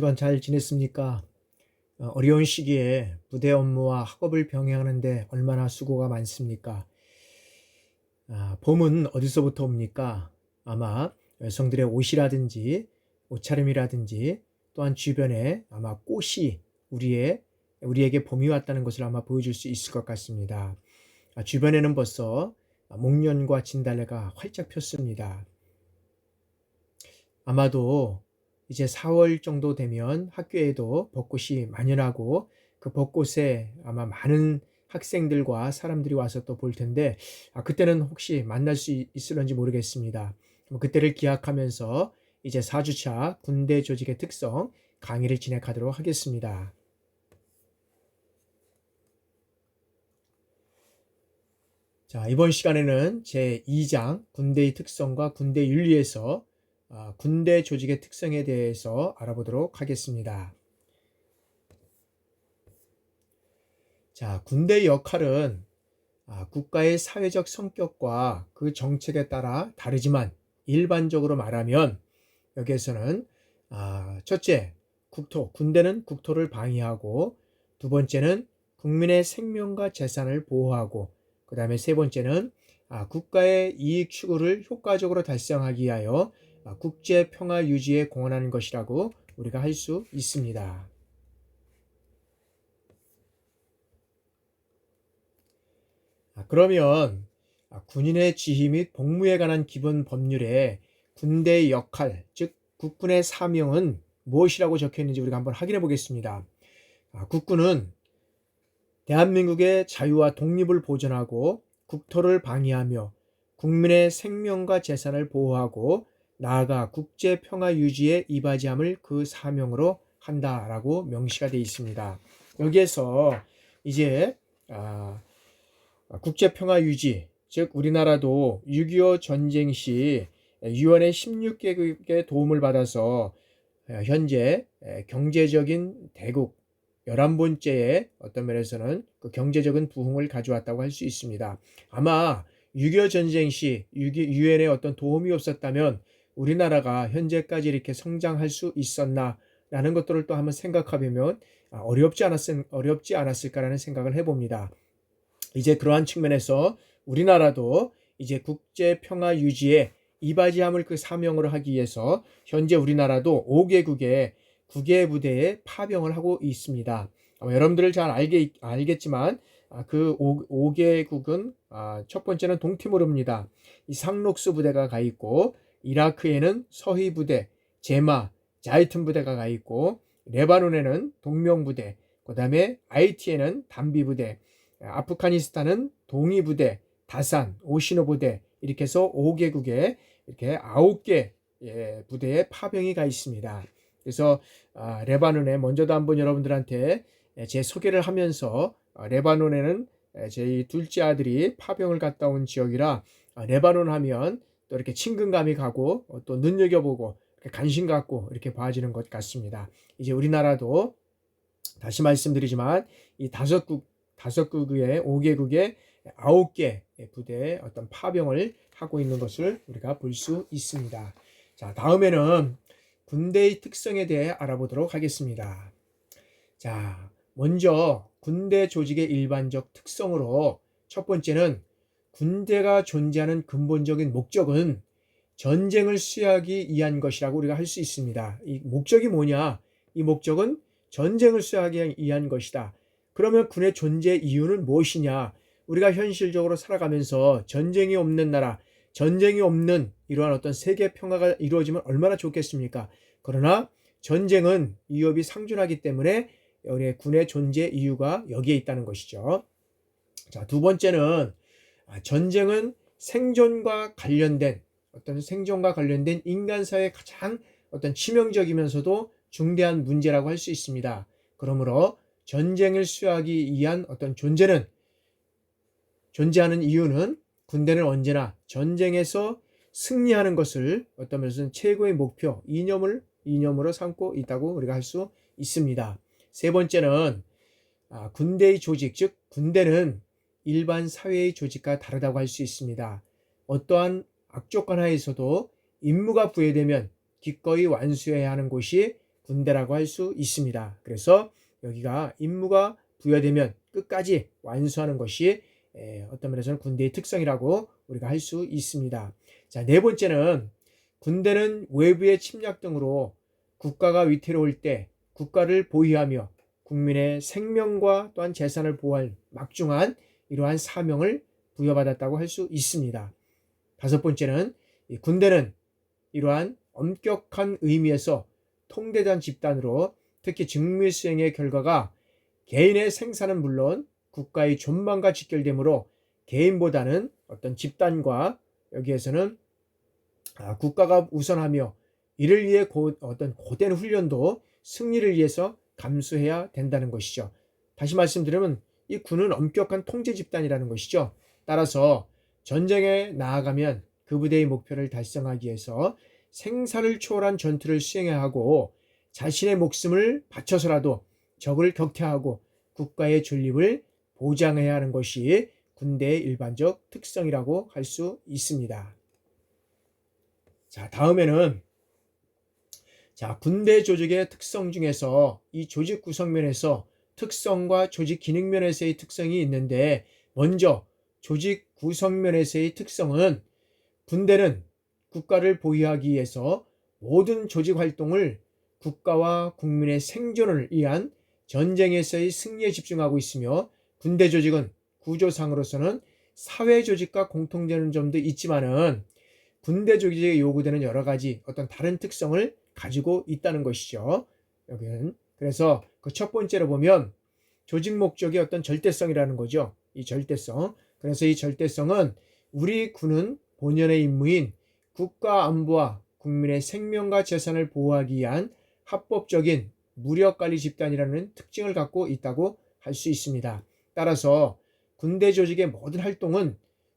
주간 잘 지냈습니까? 어려운 시기에 부대 업무와 학업을 병행하는데 얼마나 수고가 많습니까? 봄은 어디서부터 옵니까? 아마 여성들의 옷이라든지 옷차림이라든지 또한 주변에 아마 꽃이 우리에게 봄이 왔다는 것을 아마 보여줄 수 있을 것 같습니다. 주변에는 벌써 목련과 진달래가 활짝 폈습니다. 아마도 이제 4월 정도 되면 학교에도 벚꽃이 만연하고 그 벚꽃에 아마 많은 학생들과 사람들이 와서 또 볼 텐데 그때는 혹시 만날 수 있을런지 모르겠습니다. 그때를 기약하면서 이제 4주차 군대 조직의 특성 강의를 진행하도록 하겠습니다. 자, 이번 시간에는 제2장 군대의 특성과 군대 윤리에서 군대 조직의 특성에 대해서 알아보도록 하겠습니다. 자, 군대의 역할은 국가의 사회적 성격과 그 정책에 따라 다르지만 일반적으로 말하면 여기에서는 첫째, 군대는 국토를 방위하고, 두 번째는 국민의 생명과 재산을 보호하고, 그 다음에 세 번째는 국가의 이익 추구를 효과적으로 달성하기 위하여 국제 평화 유지에 공헌하는 것이라고 우리가 할 수 있습니다. 그러면 군인의 지휘 및 복무에 관한 기본 법률에 군대의 역할, 즉 국군의 사명은 무엇이라고 적혀 있는지 우리가 한번 확인해 보겠습니다. 국군은 대한민국의 자유와 독립을 보존하고 국토를 방위하며 국민의 생명과 재산을 보호하고 나아가 국제 평화 유지에 이바지함을 그 사명으로 한다라고 명시가 되어 있습니다. 여기에서 이제 국제 평화 유지, 즉 우리나라도 6.25 전쟁 시 유엔의 16개국의 도움을 받아서 현재 경제적인 대국 11번째의 어떤 면에서는 그 경제적인 부흥을 가져왔다고 할 수 있습니다. 아마 6.25 전쟁 시 유엔의 어떤 도움이 없었다면 우리나라가 현재까지 이렇게 성장할 수 있었나라는 것들을 또 한번 생각해보면 어렵지 않았을까라는 생각을 해봅니다. 이제 그러한 측면에서 우리나라도 이제 국제 평화 유지에 이바지함을 그 사명으로 하기 위해서 현재 우리나라도 5개국의 9개 부대에 파병을 하고 있습니다. 여러분들 잘 알겠지만 그 5개국은 첫 번째는 동티모르입니다. 이 상록수 부대가 가 있고, 이라크에는 서희 부대, 제마, 자이툰 부대가 가 있고, 레바논에는 동명 부대, 그 다음에 하이티에는 담비 부대, 아프가니스탄은 동이 부대, 다산, 오시노 부대, 이렇게 해서 5개국에 이렇게 9개 부대에 파병이 가 있습니다. 그래서 레바논에 먼저도 한번 여러분들한테 제 소개를 하면서 레바논에는 제 둘째 아들이 파병을 갔다 온 지역이라 레바논 하면 또 이렇게 친근감이 가고 또 눈여겨보고 관심 갖고 이렇게 봐지는 것 같습니다. 이제 우리나라도 다시 말씀드리지만 이 5국의 5개국의 9개 부대의 어떤 파병을 하고 있는 것을 우리가 볼 수 있습니다. 자, 다음에는 군대의 특성에 대해 알아보도록 하겠습니다. 자, 먼저 군대 조직의 일반적 특성으로 첫 번째는 군대가 존재하는 근본적인 목적은 전쟁을 수행하기 위한 것이라고 우리가 할 수 있습니다. 이 목적이 뭐냐? 이 목적은 전쟁을 수행하기 위한 것이다. 그러면 군의 존재 이유는 무엇이냐? 우리가 현실적으로 살아가면서 전쟁이 없는 나라, 전쟁이 없는 이러한 어떤 세계 평화가 이루어지면 얼마나 좋겠습니까? 그러나 전쟁은 위협이 상존하기 때문에 우리 군의 존재 이유가 여기에 있다는 것이죠. 자, 두 번째는 전쟁은 생존과 관련된 인간사회의 가장 어떤 치명적이면서도 중대한 문제라고 할 수 있습니다. 그러므로 전쟁을 수행하기 위한 어떤 존재하는 이유는 군대는 언제나 전쟁에서 승리하는 것을 어떤 면에서는 최고의 목표, 이념으로 삼고 있다고 우리가 할 수 있습니다. 세 번째는 군대의 조직, 즉 군대는 일반 사회의 조직과 다르다고 할 수 있습니다. 어떠한 악조건 하에서도 임무가 부여되면 기꺼이 완수해야 하는 곳이 군대라고 할 수 있습니다. 그래서 여기가 임무가 부여되면 끝까지 완수하는 것이 어떤 면에서는 군대의 특성이라고 우리가 할 수 있습니다. 자, 네 번째는 군대는 외부의 침략 등으로 국가가 위태로울 때 국가를 보위하며 국민의 생명과 또한 재산을 보호할 막중한 이러한 사명을 부여받았다고 할 수 있습니다. 다섯 번째는 군대는 이러한 엄격한 의미에서 통대한 집단으로 특히 직무수행의 결과가 개인의 생사는 물론 국가의 존망과 직결되므로 개인보다는 어떤 집단과 여기에서는 국가가 우선하며 이를 위해 어떤 고된 훈련도 승리를 위해서 감수해야 된다는 것이죠. 다시 말씀드리면 이 군은 엄격한 통제 집단이라는 것이죠. 따라서 전쟁에 나아가면 그 부대의 목표를 달성하기 위해서 생사를 초월한 전투를 수행해야 하고 자신의 목숨을 바쳐서라도 적을 격퇴하고 국가의 존립을 보장해야 하는 것이 군대의 일반적 특성이라고 할 수 있습니다. 자, 다음에는 군대 조직의 특성 중에서 이 조직 구성 면에서 특성과 조직 기능 면에서의 특성이 있는데, 먼저 조직 구성 면에서의 특성은 군대는 국가를 보위하기 위해서 모든 조직 활동을 국가와 국민의 생존을 위한 전쟁에서의 승리에 집중하고 있으며, 군대 조직은 구조상으로서는 사회 조직과 공통되는 점도 있지만은 군대 조직에 요구되는 여러 가지 어떤 다른 특성을 가지고 있다는 것이죠. 여기는 그래서 그 첫 번째로 보면 조직 목적의 어떤 절대성이라는 거죠. 이 절대성. 그래서 이 절대성은 우리 군은 본연의 임무인 국가 안보와 국민의 생명과 재산을 보호하기 위한 합법적인 무력관리 집단이라는 특징을 갖고 있다고 할 수 있습니다. 따라서 군대 조직의 모든 활동은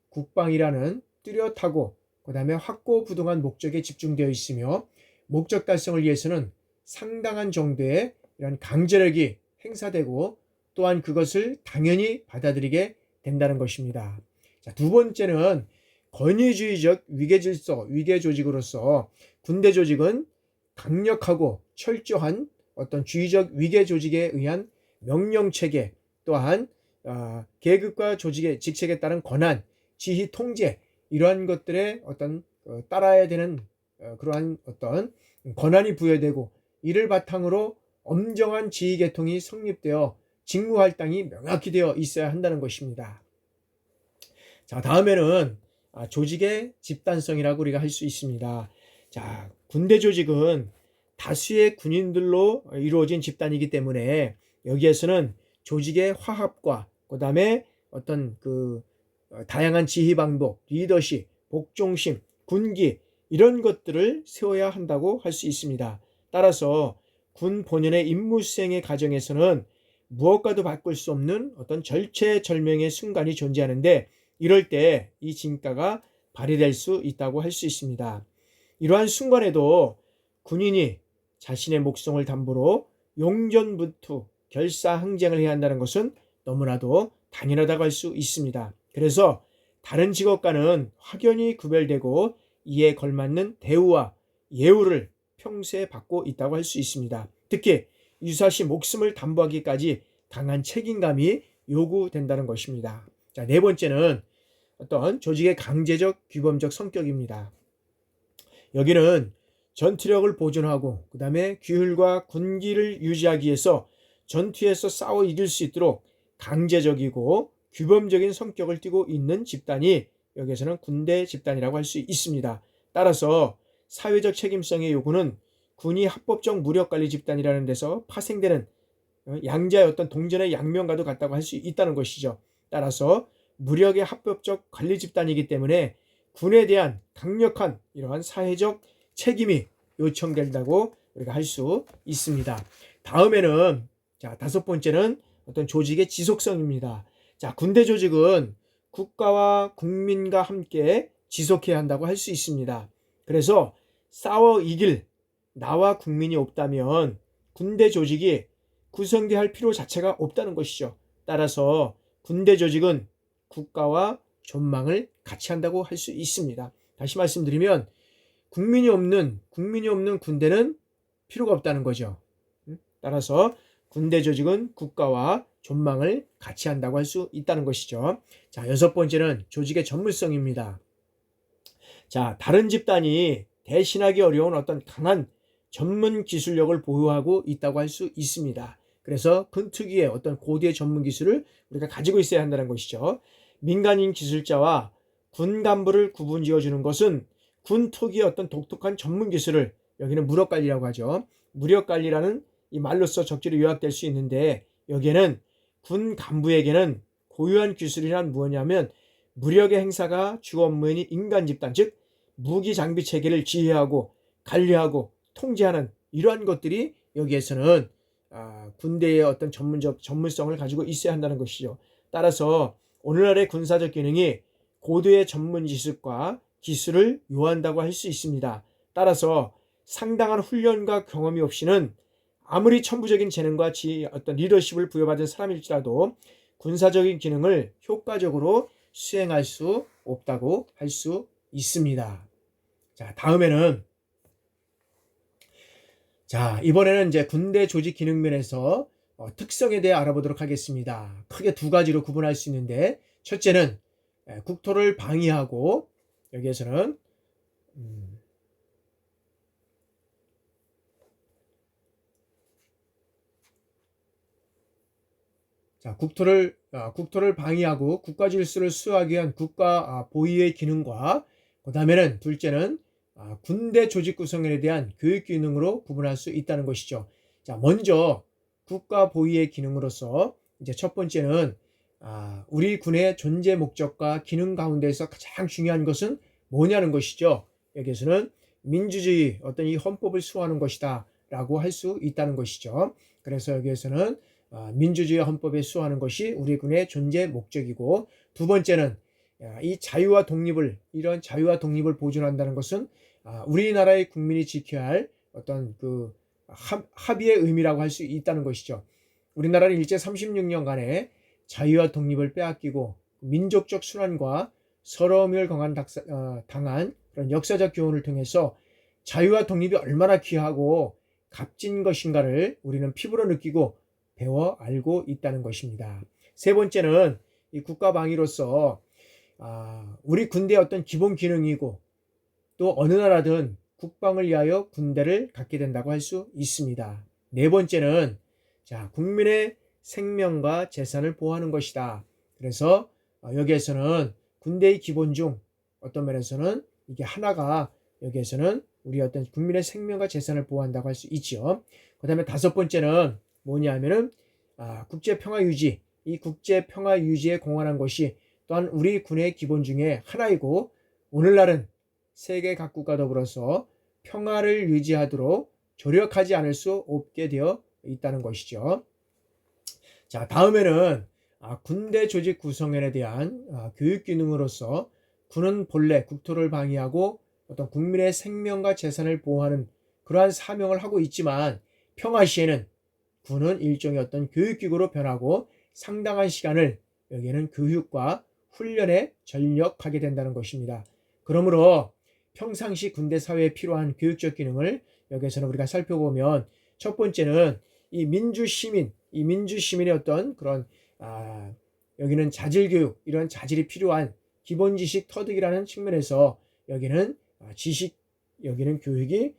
국방이라는 뚜렷하고 그 다음에 확고부동한 목적에 집중되어 있으며, 목적 달성을 위해서는 상당한 정도의 이런 강제력이 행사되고 또한 그것을 당연히 받아들이게 된다는 것입니다. 자, 두 번째는 권위주의적 위계질서, 위계조직으로서 군대 조직은 강력하고 철저한 어떤 주의적 위계조직에 의한 명령체계, 또한 계급과 조직의 직책에 따른 권한, 지휘, 통제, 이러한 것들에 어떤 따라야 되는 그러한 어떤 권한이 부여되고, 이를 바탕으로 엄정한 지휘 계통이 성립되어 직무 할당이 명확히 되어 있어야 한다는 것입니다. 자, 다음에는 조직의 집단성이라고 우리가 할 수 있습니다. 자, 군대 조직은 다수의 군인들로 이루어진 집단이기 때문에 여기에서는 조직의 화합과 그 다음에 어떤 다양한 지휘 방법, 리더십, 복종심, 군기, 이런 것들을 세워야 한다고 할 수 있습니다. 따라서 군 본연의 임무 수행의 과정에서는 무엇과도 바꿀 수 없는 어떤 절체절명의 순간이 존재하는데, 이럴 때 이 진가가 발휘될 수 있다고 할 수 있습니다. 이러한 순간에도 군인이 자신의 목숨을 담보로 용전부투, 결사항쟁을 해야 한다는 것은 너무나도 당연하다고 할 수 있습니다. 그래서 다른 직업과는 확연히 구별되고 이에 걸맞는 대우와 예우를 평소에 받고 있다고 할 수 있습니다. 특히 유사시 목숨을 담보하기까지 강한 책임감이 요구된다는 것입니다. 자, 네 번째는 어떤 조직의 강제적 규범적 성격입니다. 여기는 전투력을 보존하고 그 다음에 규율과 군기를 유지하기 위해서 전투에서 싸워 이길 수 있도록 강제적이고 규범적인 성격을 띠고 있는 집단이 여기에서는 군대 집단이라고 할 수 있습니다. 따라서 사회적 책임성의 요구는 군이 합법적 무력관리 집단이라는 데서 파생되는 양자의 어떤 동전의 양면과도 같다고 할 수 있다는 것이죠. 따라서 무력의 합법적 관리 집단이기 때문에 군에 대한 강력한 이러한 사회적 책임이 요청된다고 우리가 할 수 있습니다. 다음에는 다섯 번째는 어떤 조직의 지속성입니다. 자, 군대 조직은 국가와 국민과 함께 지속해야 한다고 할 수 있습니다. 그래서 싸워 이길 나와 국민이 없다면 군대 조직이 구성되어야 할 필요 자체가 없다는 것이죠. 따라서 군대 조직은 국가와 존망을 같이 한다고 할 수 있습니다. 다시 말씀드리면 국민이 없는 군대는 필요가 없다는 거죠. 따라서 군대 조직은 국가와 존망을 같이 한다고 할 수 있다는 것이죠. 자, 여섯 번째는 조직의 전문성입니다. 자, 다른 집단이 대신하기 어려운 어떤 강한 전문 기술력을 보유하고 있다고 할 수 있습니다. 그래서 군 특유의 어떤 고도의 전문 기술을 우리가 가지고 있어야 한다는 것이죠. 민간인 기술자와 군 간부를 구분 지어주는 것은 군 특유의 어떤 독특한 전문 기술을, 여기는 무력관리라고 하죠. 무력관리라는 이 말로써 적절히 요약될 수 있는데, 여기에는 군 간부에게는 고유한 기술이란 무엇이냐면 무력의 행사가 주 업무인 인간 집단, 즉 무기 장비 체계를 지휘하고 관리하고 통제하는 이러한 것들이 여기에서는 군대의 어떤 전문성을 가지고 있어야 한다는 것이죠. 따라서 오늘날의 군사적 기능이 고도의 전문 지식과 기술을 요한다고 할 수 있습니다. 따라서 상당한 훈련과 경험이 없이는 아무리 천부적인 재능과 어떤 리더십을 부여받은 사람일지라도 군사적인 기능을 효과적으로 수행할 수 없다고 할 수 있습니다. 자, 다음에는 이번에는 이제 군대 조직 기능 면에서 특성에 대해 알아보도록 하겠습니다. 크게 두 가지로 구분할 수 있는데, 첫째는 국토를 방위하고, 여기에서는 국토를 방위하고 국가 질서를 수호하기 위한 국가 보위의 기능과, 그 다음에는 둘째는 군대 조직 구성에 대한 교육 기능으로 구분할 수 있다는 것이죠. 자, 먼저 국가 보위의 기능으로서 이제 첫 번째는 우리 군의 존재 목적과 기능 가운데서 가장 중요한 것은 뭐냐는 것이죠. 여기에서는 민주주의, 어떤 이 헌법을 수호하는 것이다 라고 할 수 있다는 것이죠. 그래서 여기에서는 민주주의 헌법에 수호하는 것이 우리 군의 존재 목적이고, 두 번째는 이 자유와 독립을, 이런 자유와 독립을 보존한다는 것은 우리나라의 국민이 지켜야 할 어떤 그 합의의 의미라고 할 수 있다는 것이죠. 우리나라는 일제 36년간의 자유와 독립을 빼앗기고 민족적 순환과 서러움을 당한 그런 역사적 교훈을 통해서 자유와 독립이 얼마나 귀하고 값진 것인가를 우리는 피부로 느끼고 배워 알고 있다는 것입니다. 세 번째는 이 국가 방위로서 우리 군대의 어떤 기본 기능이고, 또 어느 나라든 국방을 위하여 군대를 갖게 된다고 할 수 있습니다. 네 번째는 국민의 생명과 재산을 보호하는 것이다. 그래서 여기에서는 군대의 기본 중 어떤 면에서는 이게 하나가, 여기에서는 우리 어떤 국민의 생명과 재산을 보호한다고 할 수 있죠. 그 다음에 다섯 번째는 뭐냐면은 국제 평화 유지, 이 국제 평화 유지에 공헌한 것이 또한 우리 군의 기본 중에 하나이고, 오늘날은 세계 각국과 더불어서 평화를 유지하도록 조력하지 않을 수 없게 되어 있다는 것이죠. 자, 다음에는 군대 조직 구성원에 대한 교육 기능으로서 군은 본래 국토를 방위하고 어떤 국민의 생명과 재산을 보호하는 그러한 사명을 하고 있지만, 평화 시에는 군은 일종의 어떤 교육기구로 변하고 상당한 시간을 여기에는 교육과 훈련에 전력하게 된다는 것입니다. 그러므로 평상시 군대 사회에 필요한 교육적 기능을 여기에서는 우리가 살펴보면, 첫 번째는 이 민주시민의 어떤 그런 여기는 자질교육, 이런 자질이 필요한 기본 지식 터득이라는 측면에서 여기는 여기는 교육이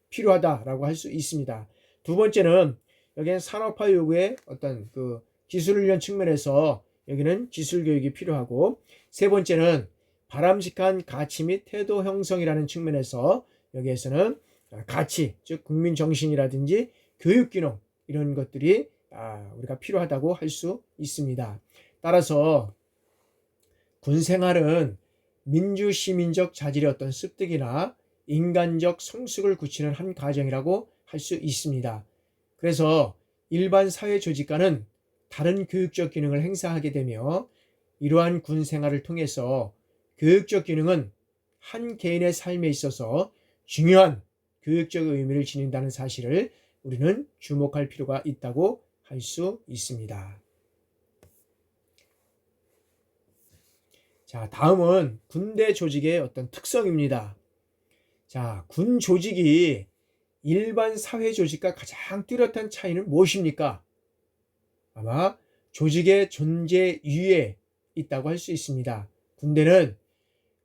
필요하다라고 할 수 있습니다. 두 번째는 여기는 산업화 요구의 어떤 그 기술훈련 측면에서 여기는 기술교육이 필요하고, 세 번째는 바람직한 가치 및 태도 형성이라는 측면에서 여기에서는 가치, 즉 국민정신이라든지 교육기능, 이런 것들이 우리가 필요하다고 할 수 있습니다. 따라서 군생활은 민주시민적 자질의 어떤 습득이나 인간적 성숙을 굳히는 한 과정이라고 할 수 있습니다. 그래서 일반 사회 조직과는 다른 교육적 기능을 행사하게 되며, 이러한 군 생활을 통해서 교육적 기능은 한 개인의 삶에 있어서 중요한 교육적 의미를 지닌다는 사실을 우리는 주목할 필요가 있다고 할 수 있습니다. 자, 다음은 군대 조직의 어떤 특성입니다. 자, 군 조직이 일반 사회 조직과 가장 뚜렷한 차이는 무엇입니까? 아마 조직의 존재 이유에 있다고 할 수 있습니다. 군대는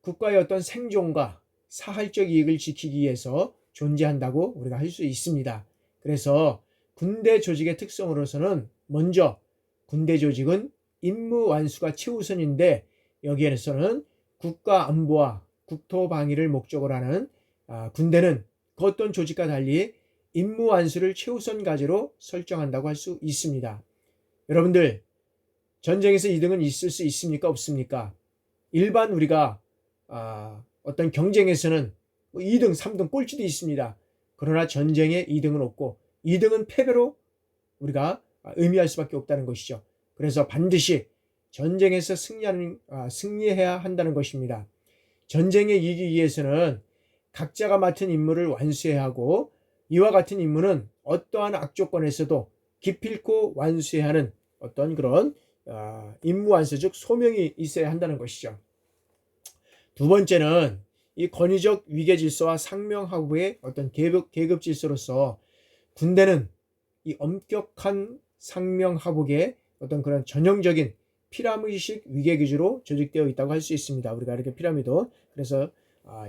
국가의 어떤 생존과 사활적 이익을 지키기 위해서 존재한다고 우리가 할 수 있습니다. 그래서 군대 조직의 특성으로서는 먼저 군대 조직은 임무 완수가 최우선인데, 여기에서는 국가 안보와 국토 방위를 목적으로 하는 군대는 그 어떤 조직과 달리 임무 완수를 최우선 과제로 설정한다고 할 수 있습니다. 여러분들, 전쟁에서 2등은 있을 수 있습니까? 없습니까? 일반 우리가 어떤 경쟁에서는 2등, 3등 꼴찌도 있습니다. 그러나 전쟁에 2등은 없고 2등은 패배로 우리가 의미할 수밖에 없다는 것이죠. 그래서 반드시 전쟁에서 승리해야 한다는 것입니다. 전쟁에 이기기 위해서는 각자가 맡은 임무를 완수해야 하고, 이와 같은 임무는 어떠한 악조건에서도 기필코 완수해야 하는 어떤 그런 임무 완수, 즉 소명이 있어야 한다는 것이죠. 두 번째는 이 권위적 위계 질서와 상명하고의 어떤 계급 질서로서 군대는 이 엄격한 상명하복의 어떤 그런 전형적인 피라미드식 위계 기조로 조직되어 있다고 할 수 있습니다. 우리가 이렇게 피라미드, 그래서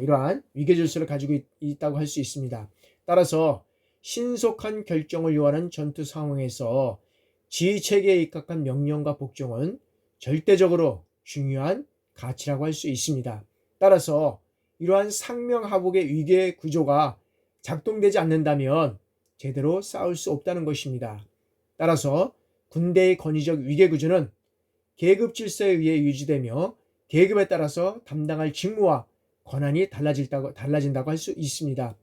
이러한 위계 질서를 가지고 있다고 할 수 있습니다. 따라서 신속한 결정을 요하는 전투 상황에서 지휘체계에 입각한 명령과 복종은 절대적으로 중요한 가치라고 할 수 있습니다. 따라서 이러한 상명하복의 위계 구조가 작동되지 않는다면 제대로 싸울 수 없다는 것입니다. 따라서 군대의 권위적 위계 구조는 계급 질서에 의해 유지되며, 계급에 따라서 담당할 직무와 권한이 달라진다고 할 수 있습니다.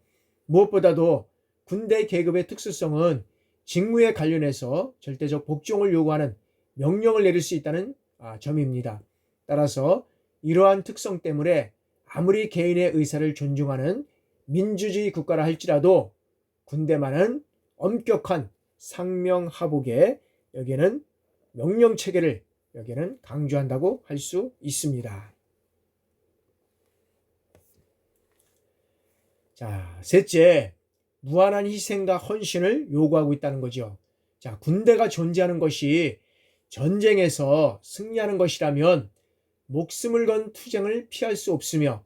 무엇보다도 군대 계급의 특수성은 직무에 관련해서 절대적 복종을 요구하는 명령을 내릴 수 있다는 점입니다. 따라서 이러한 특성 때문에 아무리 개인의 의사를 존중하는 민주주의 국가라 할지라도 군대만은 엄격한 상명하복의 여기에는 명령체계를 여기에는 강조한다고 할 수 있습니다. 자, 셋째, 무한한 희생과 헌신을 요구하고 있다는 거죠. 자, 군대가 존재하는 것이 전쟁에서 승리하는 것이라면 목숨을 건 투쟁을 피할 수 없으며,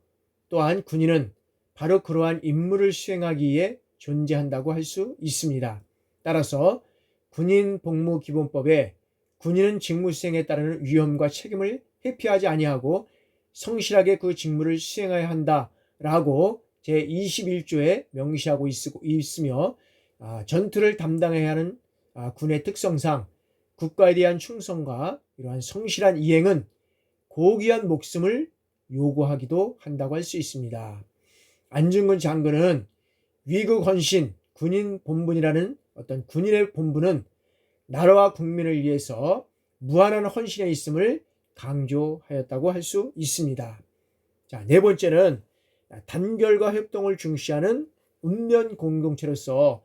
또한 군인은 바로 그러한 임무를 수행하기 위해 존재한다고 할 수 있습니다. 따라서 군인복무기본법에 군인은 직무 수행에 따르는 위험과 책임을 회피하지 아니하고 성실하게 그 직무를 수행해야 한다라고 제21조에 명시하고 있으며, 전투를 담당해야 하는 군의 특성상 국가에 대한 충성과 이러한 성실한 이행은 고귀한 목숨을 요구하기도 한다고 할 수 있습니다. 안중근 장군은 위국 헌신 군인 본분이라는 어떤 군인의 본분은 나라와 국민을 위해서 무한한 헌신에 있음을 강조하였다고 할 수 있습니다. 자, 네 번째는 단결과 협동을 중시하는 운면 공동체로서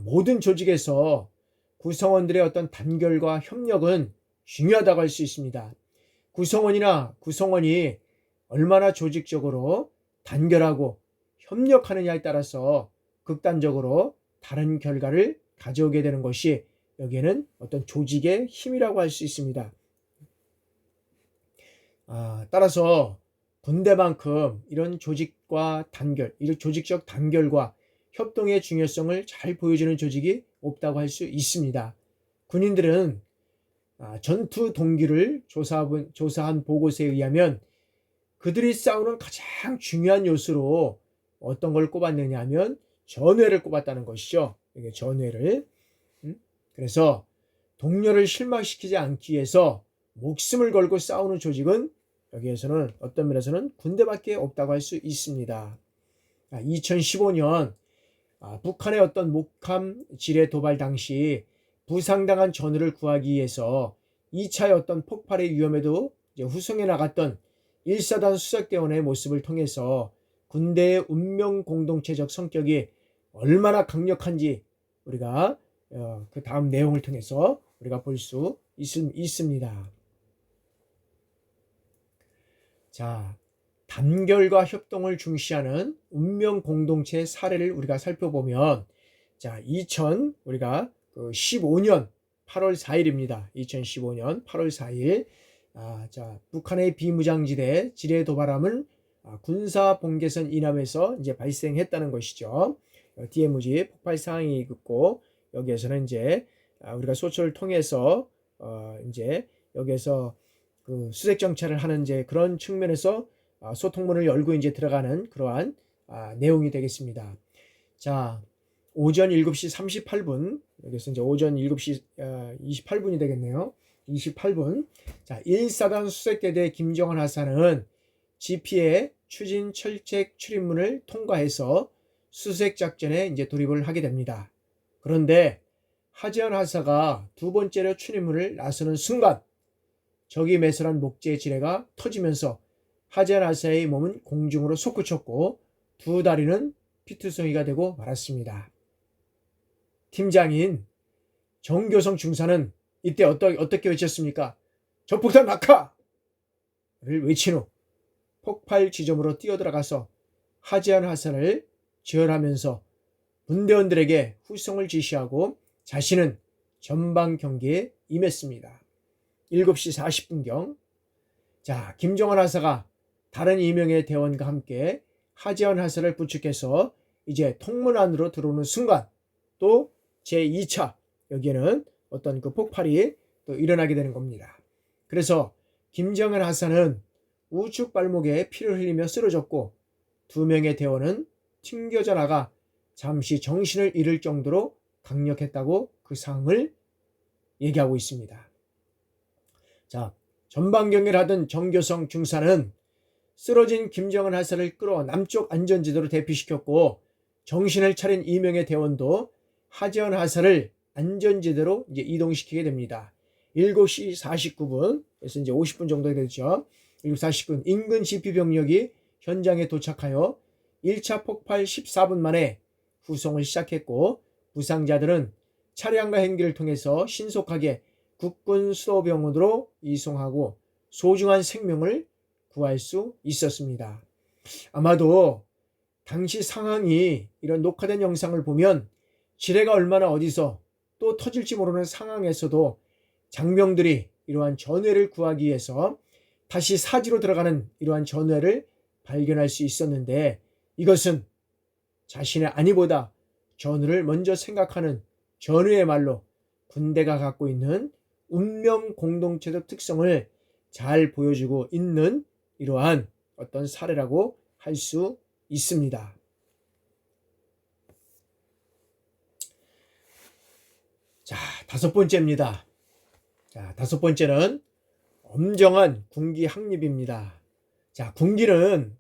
모든 조직에서 구성원들의 어떤 단결과 협력은 중요하다고 할 수 있습니다. 구성원이 얼마나 조직적으로 단결하고 협력하느냐에 따라서 극단적으로 다른 결과를 가져오게 되는 것이 여기에는 어떤 조직의 힘이라고 할 수 있습니다. 따라서 군대만큼 이런 조직적 단결과 협동의 중요성을 잘 보여주는 조직이 없다고 할 수 있습니다. 군인들은 전투 동기를 조사한 보고서에 의하면 그들이 싸우는 가장 중요한 요소로 어떤 걸 꼽았느냐 하면 전회를 꼽았다는 것이죠. 이게 전회를. 그래서 동료를 실망시키지 않기 위해서 목숨을 걸고 싸우는 조직은 여기에서는 어떤 면에서는 군대밖에 없다고 할 수 있습니다. 2015년 북한의 어떤 목함 지뢰 도발 당시 부상당한 전우를 구하기 위해서 2차의 어떤 폭발의 위험에도 후송해 나갔던 1사단 수색대원의 모습을 통해서 군대의 운명 공동체적 성격이 얼마나 강력한지 우리가 그 다음 내용을 통해서 우리가 볼 수 있습니다. 자, 단결과 협동을 중시하는 운명 공동체의 사례를 우리가 살펴보면 자, 우리가 15년 8월 4일입니다. 2015년 8월 4일. 자, 북한의 비무장지대 지뢰 도발함은 군사 봉계선 이남에서 이제 발생했다는 것이죠. DMZ 폭발 상황이 있고, 여기에서는 이제 우리가 소초를 통해서 이제 여기에서 그 수색 정찰을 하는 이제 그런 측면에서 소통문을 열고 이제 들어가는 그러한 내용이 되겠습니다. 자, 오전 7시 38분, 여기서 이제 오전 7시 28분이 되겠네요. 28분. 자, 1사단 수색대대 김정은 하사는 GP의 추진 철책 출입문을 통과해서 수색 작전에 이제 돌입을 하게 됩니다. 그런데 하지연 하사가 두 번째로 출입문을 나서는 순간 적이 매설한 목재 지뢰가 터지면서 하지연 하사의 몸은 공중으로 솟구쳤고 두 다리는 피투성이가 되고 말았습니다. 팀장인 정교성 중사는 이때 어떻게 외쳤습니까? 적폭탄 낙하를 외친 후 폭발 지점으로 뛰어들어가서 하지연 하사를 지혈하면서 분대원들에게 후송을 지시하고 자신은 전방 경기에 임했습니다. 7시 40분경 자, 김정은 하사가 다른 2명의 대원과 함께 하지연 하사를 부축해서 이제 통문 안으로 들어오는 순간 또 제2차 여기에는 어떤 그 폭발이 또 일어나게 되는 겁니다. 그래서 김정은 하사는 우측 발목에 피를 흘리며 쓰러졌고 두 명의 대원은 튕겨져 나가 잠시 정신을 잃을 정도로 강력했다고 그 상황을 얘기하고 있습니다. 자, 전방경계를 하던 정교성 중사는 쓰러진 김정은 하사를 끌어 남쪽 안전지대로 대피시켰고 정신을 차린 2명의 대원도 하지연 하사를 안전지대로 이제 이동시키게 됩니다. 7시 49분, 그래서 이제 50분 정도 되죠. 7시 49분, 인근 GP 병력이 현장에 도착하여 1차 폭발 14분 만에 후송을 시작했고 부상자들은 차량과 행기를 통해서 신속하게 국군 수도병원으로 이송하고 소중한 생명을 구할 수 있었습니다. 아마도 당시 상황이 이런 녹화된 영상을 보면 지뢰가 얼마나 어디서 또 터질지 모르는 상황에서도 장병들이 이러한 전회를 구하기 위해서 다시 사지로 들어가는 이러한 전회를 발견할 수 있었는데 이것은 자신의 안위보다 전우를 먼저 생각하는 전우의 말로 군대가 갖고 있는 운명 공동체적 특성을 잘 보여주고 있는 이러한 어떤 사례라고 할 수 있습니다. 자, 5번째입니다. 자, 5번째는 엄정한 군기 확립입니다. 자, 군기는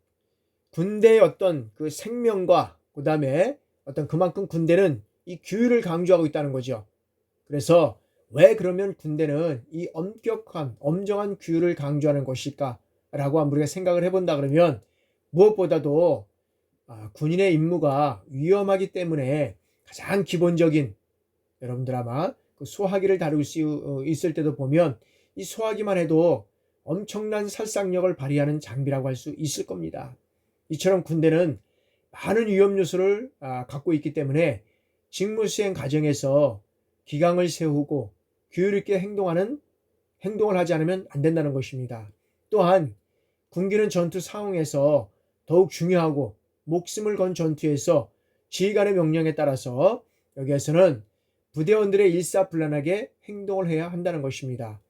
군대의 어떤 그 생명과 그 다음에 어떤 그만큼 군대는 이 규율을 강조하고 있다는 거죠. 그래서 왜 그러면 군대는 이 엄격한 엄정한 규율을 강조하는 것일까 라고 한번 우리가 생각을 해본다 그러면 무엇보다도 군인의 임무가 위험하기 때문에 가장 기본적인 여러분들 아마 그 소화기를 다룰 수 있을 때도 보면 이 소화기만 해도 엄청난 살상력을 발휘하는 장비라고 할 수 있을 겁니다. 이처럼 군대는 많은 위험 요소를 갖고 있기 때문에 직무 수행 과정에서 기강을 세우고 규율 있게 행동을 하지 않으면 안 된다는 것입니다. 또한 군기는 전투 상황에서 더욱 중요하고 목숨을 건 전투에서 지휘관의 명령에 따라서 여기에서는 부대원들의 일사불란하게 행동을 해야 한다는 것입니다.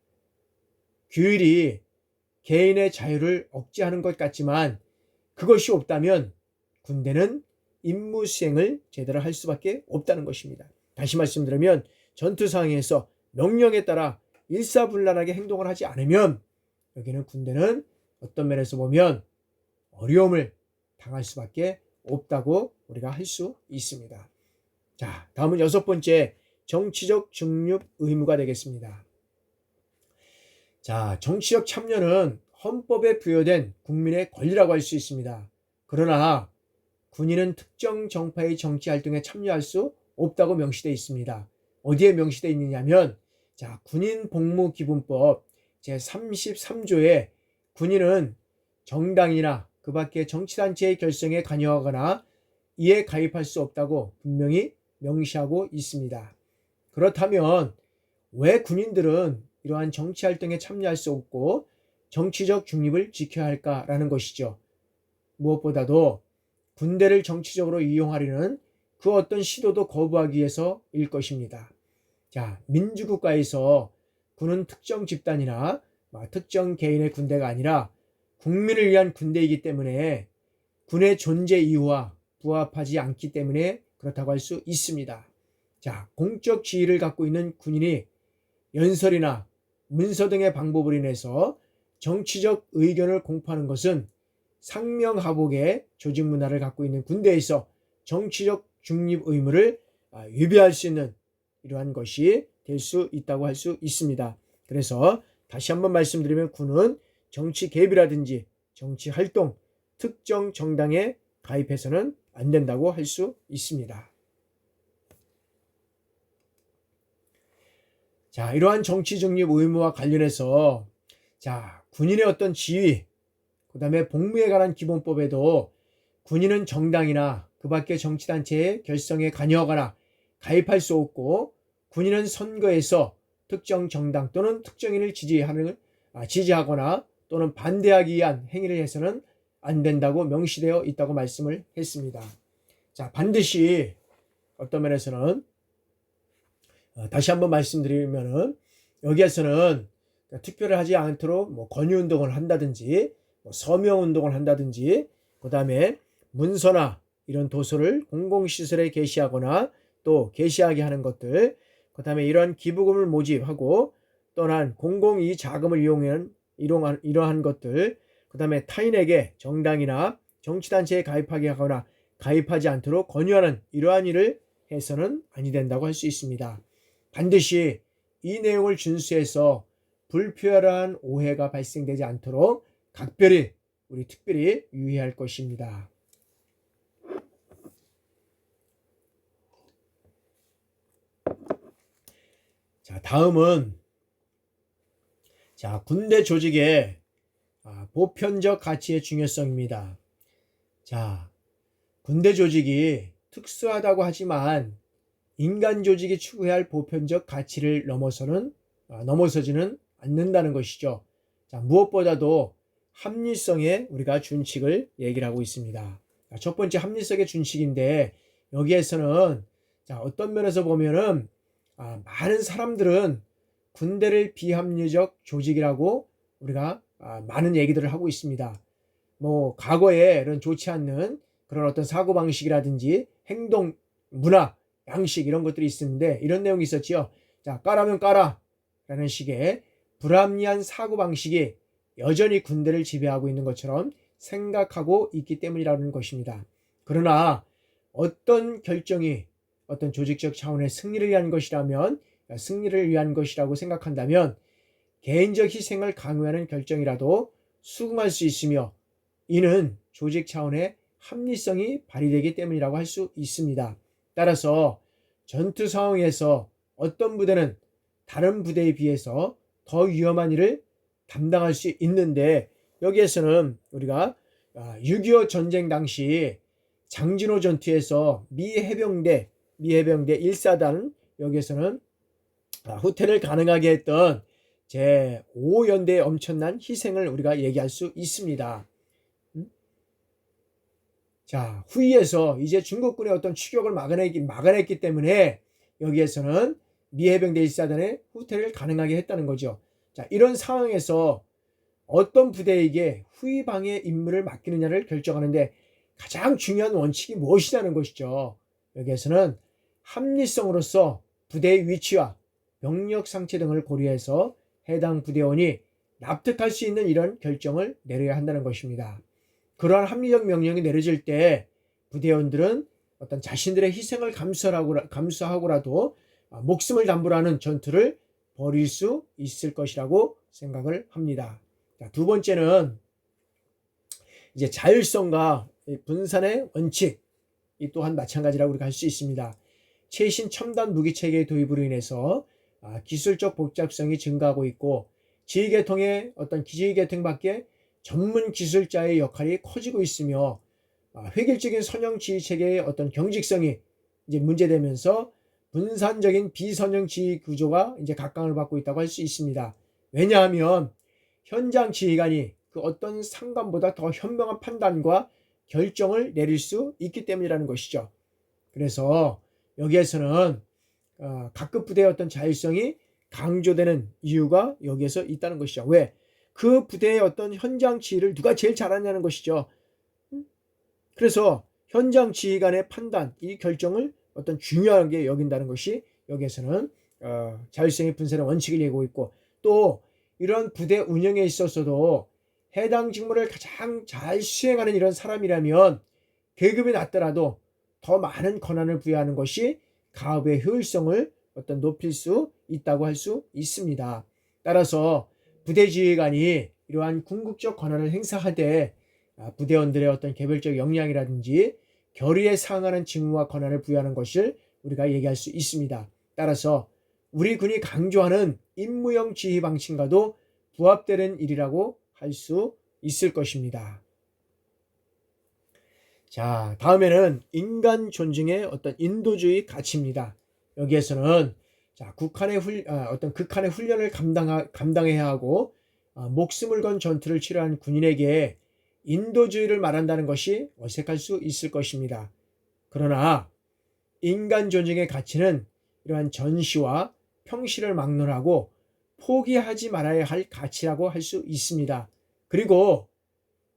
규율이 개인의 자유를 억제하는 것 같지만 그것이 없다면 군대는 임무 수행을 제대로 할 수밖에 없다는 것입니다. 다시 말씀드리면 전투 상황에서 명령에 따라 일사불란하게 행동을 하지 않으면 여기는 군대는 어떤 면에서 보면 어려움을 당할 수밖에 없다고 우리가 할 수 있습니다. 자, 다음은 6번째 정치적 중립 의무가 되겠습니다. 자, 정치적 참여는 헌법에 부여된 국민의 권리라고 할 수 있습니다. 그러나 군인은 특정 정파의 정치 활동에 참여할 수 없다고 명시되어 있습니다. 어디에 명시되어 있느냐면 자, 군인복무기본법 제33조에 군인은 정당이나 그 밖의 정치단체의 결성에 관여하거나 이에 가입할 수 없다고 분명히 명시하고 있습니다. 그렇다면 왜 군인들은 이러한 정치 활동에 참여할 수 없고 정치적 중립을 지켜야 할까라는 것이죠. 무엇보다도 군대를 정치적으로 이용하려는 그 어떤 시도도 거부하기 위해서일 것입니다. 자, 민주국가에서 군은 특정 집단이나 특정 개인의 군대가 아니라 국민을 위한 군대이기 때문에 군의 존재 이유와 부합하지 않기 때문에 그렇다고 할 수 있습니다. 자, 공적 지위를 갖고 있는 군인이 연설이나 문서 등의 방법으로 인해서 정치적 의견을 공표하는 것은 상명하복의 조직 문화를 갖고 있는 군대에서 정치적 중립 의무를 위배할 수 있는 이러한 것이 될 수 있다고 할 수 있습니다. 그래서 다시 한번 말씀드리면 군은 정치 개입이라든지 정치 활동, 특정 정당에 가입해서는 안 된다고 할 수 있습니다. 자, 이러한 정치 중립 의무와 관련해서 군인의 어떤 지위, 그 다음에 복무에 관한 기본법에도 군인은 정당이나 그 밖의 정치단체의 결성에 관여하거나 가입할 수 없고 군인은 선거에서 특정 정당 또는 특정인을 지지하거나 또는 반대하기 위한 행위를 해서는 안 된다고 명시되어 있다고 말씀을 했습니다. 자, 반드시 어떤 면에서는 다시 한번 말씀드리면은 여기에서는 투표를 하지 않도록 권유운동을 한다든지 서명운동을 한다든지 그 다음에 문서나 이런 도서를 공공시설에 게시하거나 또 게시하게 하는 것들, 그 다음에 이러한 기부금을 모집하고 또한 공공이 자금을 이용한 이러한 것들, 그 다음에 타인에게 정당이나 정치단체에 가입하게 하거나 가입하지 않도록 권유하는 이러한 일을 해서는 아니 된다고 할 수 있습니다. 반드시 이 내용을 준수해서 불필요한 오해가 발생되지 않도록 각별히 우리 특별히 유의할 것입니다. 자, 다음은 군대 조직의 보편적 가치의 중요성입니다. 자, 군대 조직이 특수하다고 하지만 인간 조직이 추구해야 할 보편적 가치를 넘어서지는 않는다는 것이죠. 자, 무엇보다도 합리성의 우리가 준칙을 얘기를 하고 있습니다. 첫 번째 합리성의 준칙인데 여기에서는 어떤 면에서 보면은 많은 사람들은 군대를 비합리적 조직이라고 우리가 많은 얘기들을 하고 있습니다. 과거에 이런 좋지 않는 그런 어떤 사고방식이라든지 행동, 문화, 양식 이런 것들이 있었는데 이런 내용이 있었지요. 자, 까라면 까라 라는 식의 불합리한 사고방식이 여전히 군대를 지배하고 있는 것처럼 생각하고 있기 때문이라는 것입니다. 그러나 어떤 결정이 어떤 조직적 차원의 승리를 위한 것이라면 승리를 위한 것이라고 생각한다면 개인적 희생을 강요하는 결정이라도 수긍할 수 있으며 이는 조직 차원의 합리성이 발휘되기 때문이라고 할 수 있습니다. 따라서 전투 상황에서 어떤 부대는 다른 부대에 비해서 더 위험한 일을 담당할 수 있는데 여기에서는 우리가 6.25 전쟁 당시 장진호 전투에서 미 해병대 1사단 여기에서는 후퇴를 가능하게 했던 제5연대의 엄청난 희생을 우리가 얘기할 수 있습니다. 자, 후위에서 이제 중국군의 어떤 추격을 막아냈기 때문에 여기에서는 미 해병대 1사단의 후퇴를 가능하게 했다는 거죠. 자, 이런 상황에서 어떤 부대에게 후위 방해 임무를 맡기느냐를 결정하는데 가장 중요한 원칙이 무엇이냐는 것이죠. 여기에서는 합리성으로서 부대의 위치와 병력 상체 등을 고려해서 해당 부대원이 납득할 수 있는 이런 결정을 내려야 한다는 것입니다. 그러한 합리적 명령이 내려질 때 부대원들은 어떤 자신들의 희생을 감수하고라도 목숨을 담보로 하는 전투를 벌일 수 있을 것이라고 생각을 합니다. 자, 두 번째는 이제 자율성과 분산의 원칙, 이 또한 마찬가지라고 우리가 할 수 있습니다. 최신 첨단 무기 체계의 도입으로 인해서 기술적 복잡성이 증가하고 있고 지휘계통의 어떤 지휘계통밖에 전문 기술자의 역할이 커지고 있으며 획일적인 선형 지휘 체계의 어떤 경직성이 이제 문제되면서 분산적인 비선형 지휘 구조가 이제 각광을 받고 있다고 할 수 있습니다. 왜냐하면 현장 지휘관이 그 어떤 상관보다 더 현명한 판단과 결정을 내릴 수 있기 때문이라는 것이죠. 그래서 여기에서는 각급 부대의 어떤 자율성이 강조되는 이유가 여기에서 있다는 것이죠. 왜? 그 부대의 어떤 현장 지휘를 누가 제일 잘하냐는 것이죠. 그래서 현장 지휘관의 판단, 이 결정을 어떤 중요하게 여긴다는 것이 여기에서는 자율성의 분산의 원칙을 얘기하고 있고, 또 이런 부대 운영에 있어서도 해당 직무를 가장 잘 수행하는 이런 사람이라면 계급이 낮더라도 더 많은 권한을 부여하는 것이 가업의 효율성을 어떤 높일 수 있다고 할 수 있습니다. 따라서 부대 지휘관이 이러한 궁극적 권한을 행사하되 부대원들의 어떤 개별적 역량이라든지 결의에 상응하는 직무와 권한을 부여하는 것을 우리가 얘기할 수 있습니다. 따라서 우리 군이 강조하는 임무형 지휘 방침과도 부합되는 일이라고 할 수 있을 것입니다. 자, 다음에는 인간 존중의 어떤 인도주의 가치입니다. 여기에서는 자, 어떤 극한의 훈련을 감당해야 하고 목숨을 건 전투를 치러한 군인에게 인도주의를 말한다는 것이 어색할 수 있을 것입니다. 그러나 인간 존중의 가치는 이러한 전시와 평시를 막론하고 포기하지 말아야 할 가치라고 할 수 있습니다. 그리고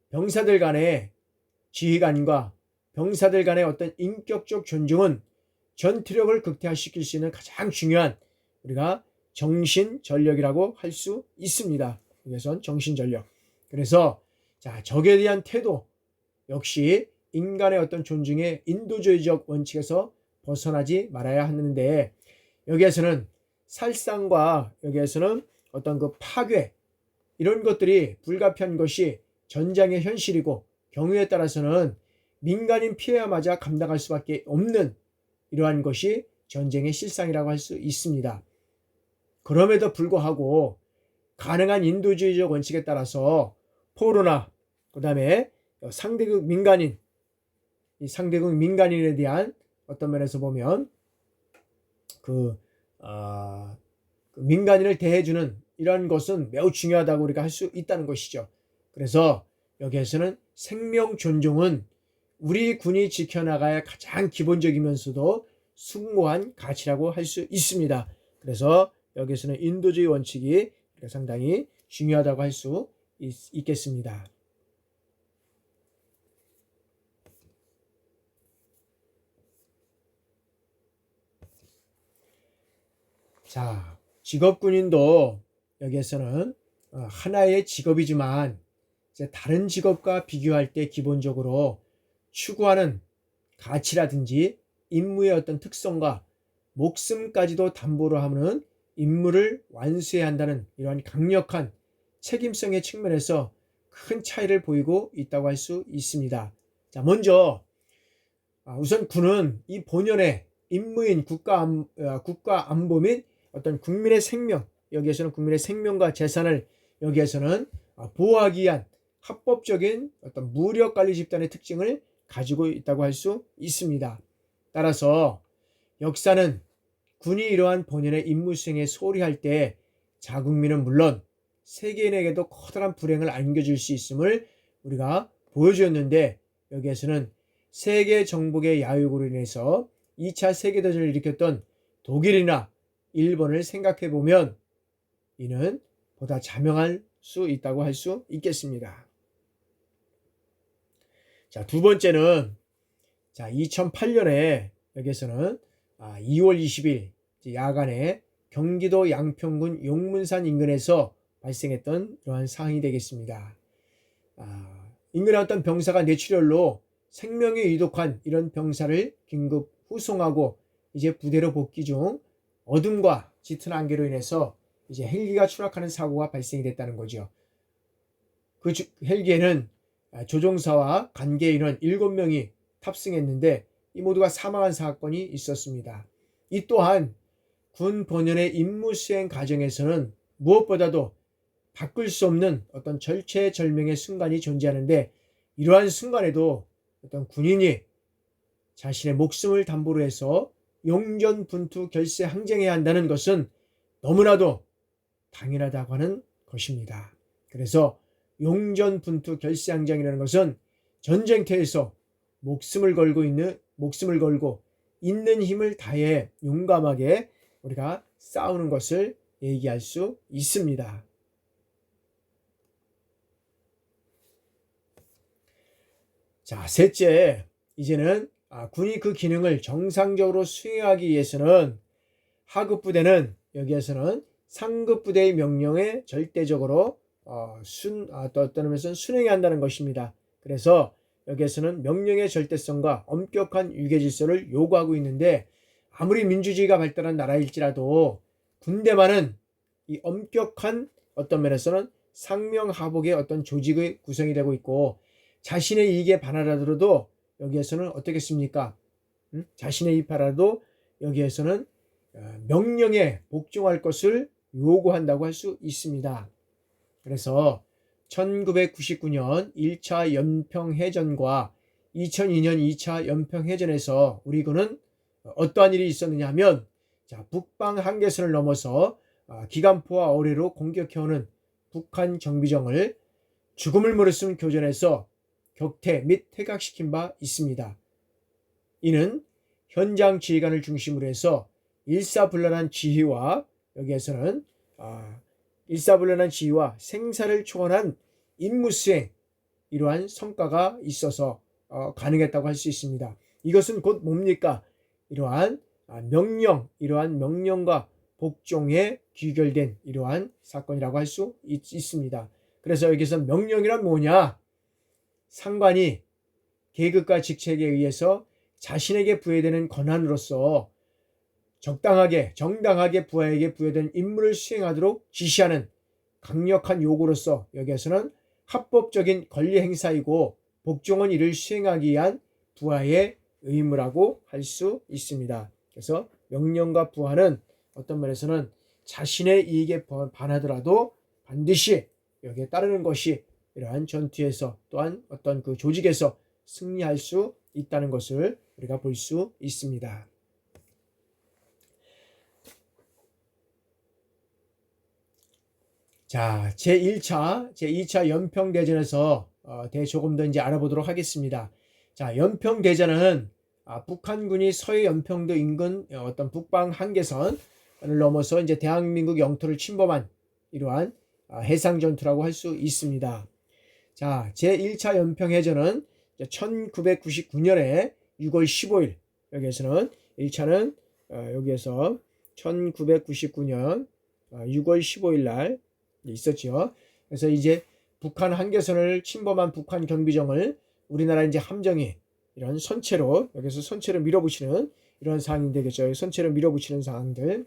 병사들 간의 지휘관과 병사들 간의 어떤 인격적 존중은 전투력을 극대화시킬 수 있는 가장 중요한 우리가 정신전력이라고 할 수 있습니다. 여기선 정신전력. 그래서 자, 적에 대한 태도 역시 인간의 어떤 존중의 인도주의적 원칙에서 벗어나지 말아야 하는데, 여기에서는 살상과 여기에서는 어떤 그 파괴, 이런 것들이 불가피한 것이 전장의 현실이고 경우에 따라서는 민간인 피해야마저 감당할 수밖에 없는 이러한 것이 전쟁의 실상이라고 할 수 있습니다. 그럼에도 불구하고 가능한 인도주의적 원칙에 따라서 포로나 그 다음에 상대국 민간인, 이 상대국 민간인에 대한 어떤 면에서 보면 그 민간인을 대해주는 이런 것은 매우 중요하다고 우리가 할 수 있다는 것이죠. 그래서 여기에서는 생명 존중은 우리 군이 지켜나가야 가장 기본적이면서도 숭고한 가치라고 할 수 있습니다. 그래서 여기에서는 인도주의 원칙이 상당히 중요하다고 할 수 있겠습니다. 자, 직업군인도 여기에서는 하나의 직업이지만 이제 다른 직업과 비교할 때 기본적으로 추구하는 가치라든지 임무의 어떤 특성과 목숨까지도 담보로 하는 임무를 완수해야 한다는 이러한 강력한 책임성의 측면에서 큰 차이를 보이고 있다고 할 수 있습니다. 자, 먼저 우선 군은 이 본연의 임무인 국가 안보 및 어떤 국민의 생명, 여기에서는 국민의 생명과 재산을 여기에서는 보호하기 위한 합법적인 어떤 무력관리 집단의 특징을 가지고 있다고 할 수 있습니다. 따라서 역사는 군이 이러한 본연의 임무 수행에 소홀히 할 때 자국민은 물론 세계인에게도 커다란 불행을 안겨줄 수 있음을 우리가 보여주었는데, 여기에서는 세계 정복의 야욕으로 인해서 2차 세계대전을 일으켰던 독일이나 일본을 생각해 보면 이는 보다 자명할 수 있다고 할 수 있겠습니다. 자, 두 번째는 자, 2008년에 여기에서는 2월 20일 야간에 경기도 양평군 용문산 인근에서 발생했던 이러한 사항이 되겠습니다. 인근에 어떤 병사가 뇌출혈로 생명에 위독한 이런 병사를 긴급 후송하고 이제 부대로 복귀 중 어둠과 짙은 안개로 인해서 이제 헬기가 추락하는 사고가 발생이 됐다는 거죠. 그 헬기에는 조종사와 관계 인원 7명이 탑승했는데 이 모두가 사망한 사건이 있었습니다. 이 또한 군 본연의 임무 수행 과정에서는 무엇보다도 바꿀 수 없는 어떤 절체절명의 순간이 존재하는데, 이러한 순간에도 어떤 군인이 자신의 목숨을 담보로 해서 용전분투 결세 항쟁해야 한다는 것은 너무나도 당연하다고 하는 것입니다. 그래서 용전분투 결세 항쟁이라는 것은 전쟁터에서 목숨을 걸고 있는 힘을 다해 용감하게 우리가 싸우는 것을 얘기할 수 있습니다. 자, 셋째, 이제는 군이 그 기능을 정상적으로 수행하기 위해서는 하급부대는 여기에서는 상급부대의 명령에 절대적으로 어떤 의미에서는 순응해야 한다는 것입니다. 그래서 여기에서는 명령의 절대성과 엄격한 유계질서를 요구하고 있는데, 아무리 민주주의가 발달한 나라일지라도 군대만은 이 엄격한 어떤 면에서는 상명하복의 어떤 조직의 구성이 되고 있고, 자신의 이익에 반하더라도 여기에서는 어떻겠습니까? 자신의 이익에 반하더라도 여기에서는 명령에 복종할 것을 요구한다고 할 수 있습니다. 그래서 1999년 1차 연평해전과 2002년 2차 연평해전에서 우리 군은 어떠한 일이 있었느냐 하면, 북방 한계선을 넘어서 기관포와 어뢰로 공격해오는 북한 정비정을 죽음을 무릅쓴 교전에서 격퇴 및 퇴각시킨 바 있습니다. 이는 현장 지휘관을 중심으로 해서 일사불란한 지휘와 여기에서는 일사불란한 지휘와 생사를 초월한 임무수행, 이러한 성과가 있어서 가능했다고 할 수 있습니다. 이것은 곧 뭡니까? 이러한 명령과 복종에 귀결된 이러한 사건이라고 할 수 있습니다. 그래서 여기서 명령이란 뭐냐? 상관이 계급과 직책에 의해서 자신에게 부여되는 권한으로서 정당하게 부하에게 부여된 임무를 수행하도록 지시하는 강력한 요구로서 여기에서는 합법적인 권리 행사이고, 복종은 이를 수행하기 위한 부하의 의무라고 할 수 있습니다. 그래서 명령과 부하는 어떤 면에서는 자신의 이익에 반하더라도 반드시 여기에 따르는 것이 이러한 전투에서 또한 어떤 그 조직에서 승리할 수 있다는 것을 우리가 볼 수 있습니다. 자, 제2차 연평대전에서 조금 더 이제 알아보도록 하겠습니다. 자, 연평대전은 북한군이 서해 연평도 인근 어떤 북방 한계선을 넘어서 이제 대한민국 영토를 침범한 이러한 해상 전투라고 할 수 있습니다. 자, 제1차 연평해전은 1999년에 6월 15일, 여기에서는 1차는 여기에서 1999년 6월 15일 날 있었죠. 그래서 이제 북한 한계선을 침범한 북한 경비정을 우리나라 이제 함정이 이런 선체로, 여기서 선체로 밀어붙이는 이런 상황이 되겠죠. 선체로 밀어붙이는 상황들,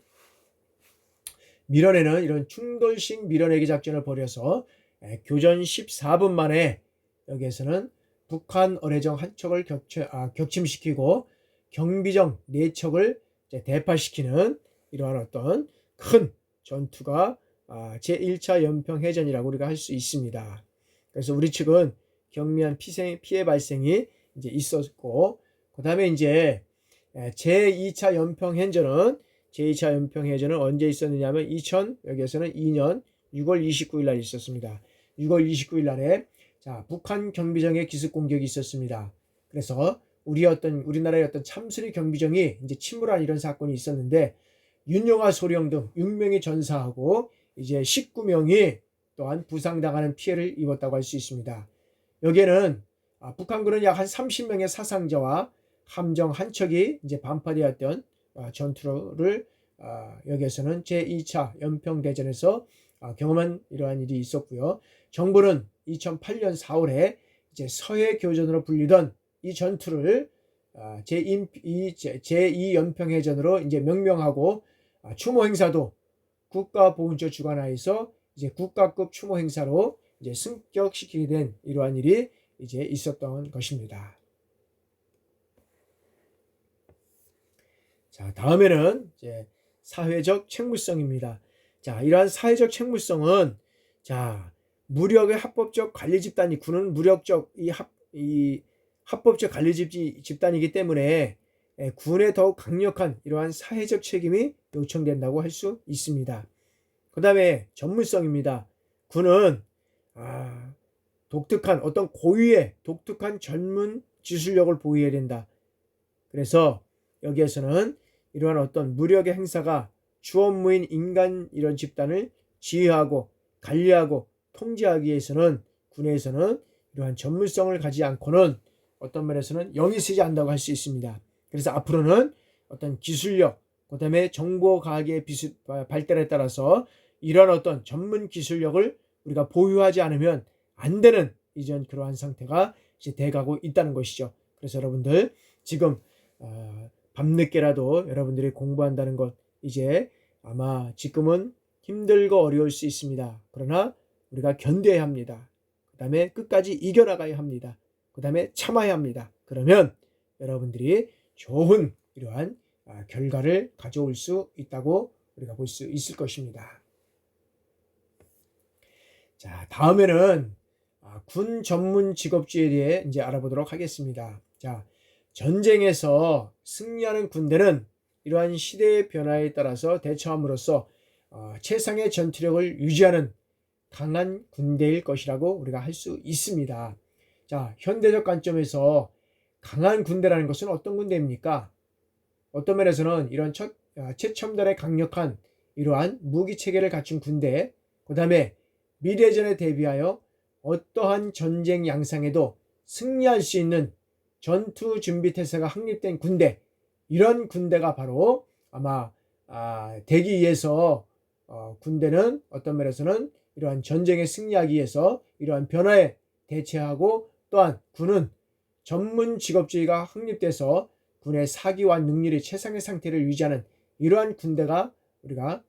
밀어내는 이런 충돌식 밀어내기 작전을 벌여서 교전 14분 만에 여기에서는 북한 어뢰정 한 척을 격침시키고 경비정 4척을 대파시키는 이러한 어떤 큰 전투가 제1차 연평해전이라고 우리가 할 수 있습니다. 그래서 우리 측은 경미한 피해 발생이 이제 있었고, 그 다음에 이제 제2차 연평해전은 언제 있었느냐 하면 여기에서는 2년 6월 29일 날 있었습니다. 6월 29일 날에 북한 경비정의 기습 공격이 있었습니다. 그래서 우리나라의 어떤 참수리 경비정이 이제 침몰한 이런 사건이 있었는데, 윤영아 소령 등 6명이 전사하고 이제 19명이 또한 부상당하는 피해를 입었다고 할 수 있습니다. 여기에는 북한군은 약 한 30명의 사상자와 함정 한 척이 이제 반파되었던 전투를 여기에서는 제2차 연평대전에서 경험한 이러한 일이 있었고요. 정부는 2008년 4월에 이제 서해 교전으로 불리던 이 전투를 제2 연평해전으로 이제 명명하고, 추모 행사도 국가보훈처 주관하에서 이제 국가급 추모 행사로 이제 승격시키게 된 이러한 일이 이제 있었던 것입니다. 자, 다음에는 이제 사회적 책무성입니다. 자, 이러한 사회적 책무성은 무력의 합법적 관리 집단이 군은 무력적 이 합법적 관리 집단이기 때문에 군에 더욱 강력한 이러한 사회적 책임이 요청된다고 할 수 있습니다. 그 다음에 전문성입니다. 군은 독특한 어떤 고유의 독특한 전문 기술력을 보유해야 된다. 그래서 여기에서는 이러한 어떤 무력의 행사가 주업무인 인간 이런 집단을 지휘하고 관리하고 통제하기 위해서는 군에서는 이러한 전문성을 가지지 않고는 어떤 면에서는 영이 쓰지 않는다고 할 수 있습니다. 그래서 앞으로는 어떤 기술력, 그 다음에 정보과학의 발달에 따라서 이러한 어떤 전문 기술력을 우리가 보유하지 않으면 안 되는 이전 그러한 상태가 이제 돼가고 있다는 것이죠. 그래서 여러분들 지금 밤늦게라도 여러분들이 공부한다는 것 이제 아마 지금은 힘들고 어려울 수 있습니다. 그러나 우리가 견뎌야 합니다. 그 다음에 끝까지 이겨나가야 합니다. 그 다음에 참아야 합니다. 그러면 여러분들이 좋은 이러한 결과를 가져올 수 있다고 우리가 볼 수 있을 것입니다. 자, 다음에는 군 전문 직업주의에 대해 이제 알아보도록 하겠습니다. 자, 전쟁에서 승리하는 군대는 이러한 시대의 변화에 따라서 대처함으로써 최상의 전투력을 유지하는 강한 군대일 것이라고 우리가 할 수 있습니다. 자, 현대적 관점에서 강한 군대라는 것은 어떤 군대입니까? 어떤 면에서는 이런 최첨단의 강력한 이러한 무기 체계를 갖춘 군대, 그 다음에 미래전에 대비하여 어떠한 전쟁 양상에도 승리할 수 있는 전투 준비 태세가 확립된 군대, 이런 군대가 바로 아마 되기 위해서 군대는 어떤 면에서는 이러한 전쟁에 승리하기 위해서 이러한 변화에 대처하고, 또한 군은 전문 직업주의가 확립돼서 군의 사기와 능률이 최상의 상태를 유지하는 이러한 군대가 우리가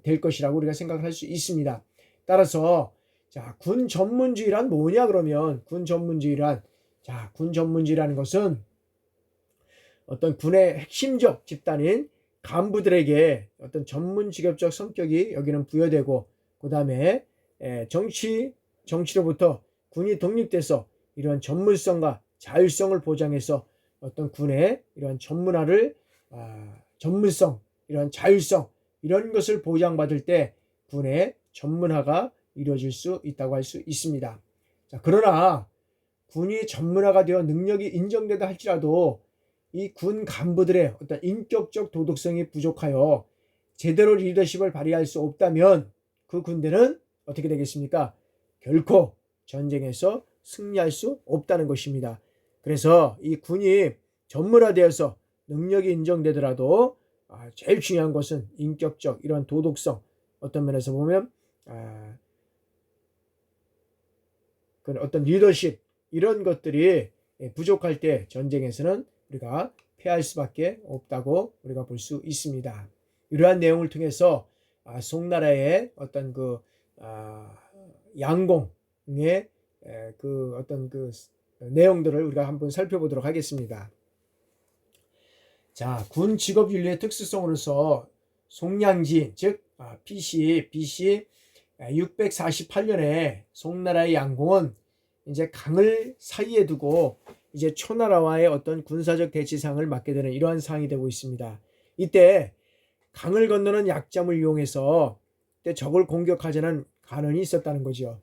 될 것이라고 우리가 생각을 할 수 있습니다. 따라서 자, 군 전문주의란 뭐냐 그러면 군 전문주의란 군 전문주의라는 것은 어떤 군의 핵심적 집단인 간부들에게 어떤 전문 직업적 성격이 여기는 부여되고, 그 다음에 정치로부터 군이 독립돼서 이러한 전문성과 자율성을 보장해서 어떤 군의 이러한 전문성, 이러한 자율성, 이런 것을 보장받을 때 군의 전문화가 이루어질 수 있다고 할 수 있습니다. 자, 그러나 군이 전문화가 되어 능력이 인정되다 할지라도 이 군 간부들의 어떤 인격적 도덕성이 부족하여 제대로 리더십을 발휘할 수 없다면 그 군대는 어떻게 되겠습니까? 결코 전쟁에서 승리할 수 없다는 것입니다. 그래서 이 군이 전문화되어서 능력이 인정되더라도 제일 중요한 것은 인격적 이런 도덕성, 어떤 면에서 보면 그 어떤 리더십 이런 것들이 부족할 때 전쟁에서는 우리가 패할 수밖에 없다고 우리가 볼 수 있습니다. 이러한 내용을 통해서 송나라의 어떤 그 양공의 그 어떤 그 내용들을 우리가 한번 살펴보도록 하겠습니다. 자, 군 직업윤리의 특수성으로서 송량지 즉 BC 648년에 송나라의 양공은 이제 강을 사이에 두고 이제 초나라와의 어떤 군사적 대치상을 맡게 되는 이러한 상황이 되고 있습니다. 이때 강을 건너는 약점을 이용해서 그때 적을 공격하자는 간언이 있었다는 거죠.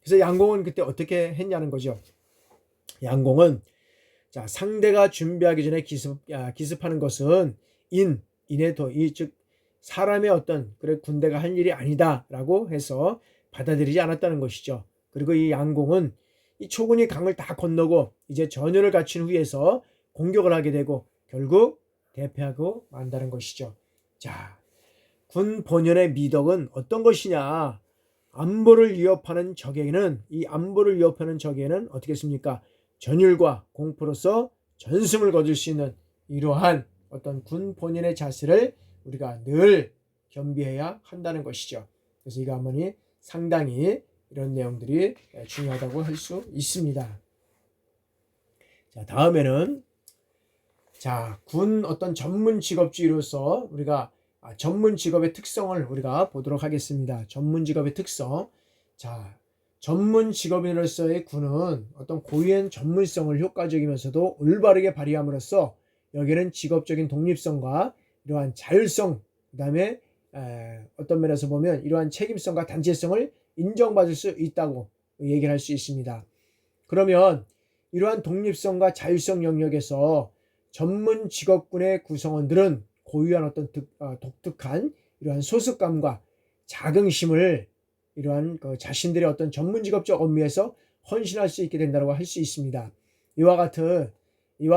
그래서 양공은 그때 어떻게 했냐는 거죠. 양공은 상대가 준비하기 전에 기습하는 것은 인의 도의, 즉 사람의 어떤 군대가 할 일이 아니다라고 해서 받아들이지 않았다는 것이죠. 그리고 이 양공은 이 초군이 강을 다 건너고 이제 전열을 갖춘 후에서 공격을 하게 되고 결국 대패하고 만다는 것이죠. 자, 군 본연의 미덕은 어떤 것이냐? 안보를 위협하는 적에게는 어떻게 했습니까? 전율과 공포로서 전승을 거둘 수 있는 이러한 어떤 군 본연의 자세를 우리가 늘 겸비해야 한다는 것이죠. 그래서 이거 한번이 상당히 이런 내용들이 중요하다고 할 수 있습니다. 자, 다음에는 군 어떤 전문 직업주의로서 우리가 전문 직업의 특성을 우리가 보도록 하겠습니다. 전문 직업의 특성. 자, 전문 직업인으로서의 군은 어떤 고유한 전문성을 효과적이면서도 올바르게 발휘함으로써 여기는 직업적인 독립성과 이러한 자율성, 그다음에 어떤 면에서 보면 이러한 책임성과 단체성을 인정받을 수 있다고 얘기를 할 수 있습니다. 그러면 이러한 독립성과 자율성 영역에서 전문 직업군의 구성원들은 고유한 어떤 독특한 이러한 소속감과 자긍심을 이러한 자신들의 어떤 전문 직업적 업무에서 헌신할 수 있게 된다고 할 수 있습니다. 이와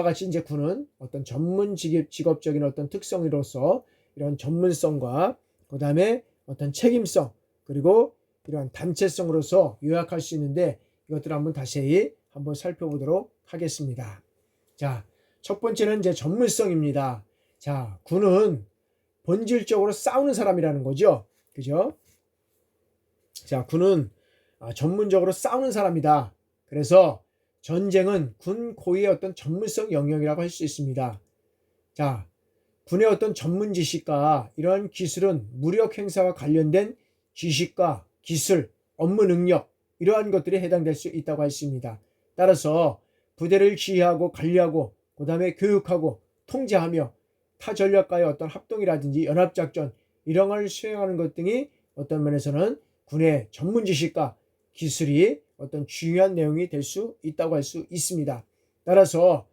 같이 이제 군은 어떤 전문 직업적인 어떤 특성으로서 이런 전문성과 그 다음에 어떤 책임성 그리고 이러한 단체성으로서 요약할 수 있는데 이것들을 한번 자세히 한번 살펴보도록 하겠습니다. 자, 첫 번째는 이제 전문성입니다. 자, 군은 본질적으로 싸우는 사람이라는 거죠. 그죠? 자, 군은 전문적으로 싸우는 사람이다. 그래서 전쟁은 군 고유의 어떤 전문성 영역이라고 할 수 있습니다. 자, 군의 어떤 전문 지식과 이러한 기술은 무력 행사와 관련된 지식과 기술, 업무 능력 이러한 것들이 해당될 수 있다고 할 수 있습니다. 따라서 부대를 지휘하고 관리하고 그 다음에 교육하고 통제하며 타 전력과의 어떤 합동이라든지 연합작전 이런 걸 수행하는 것 등이 어떤 면에서는 군의 전문 지식과 기술이 어떤 중요한 내용이 될 수 있다고 할 수 있습니다. 따라서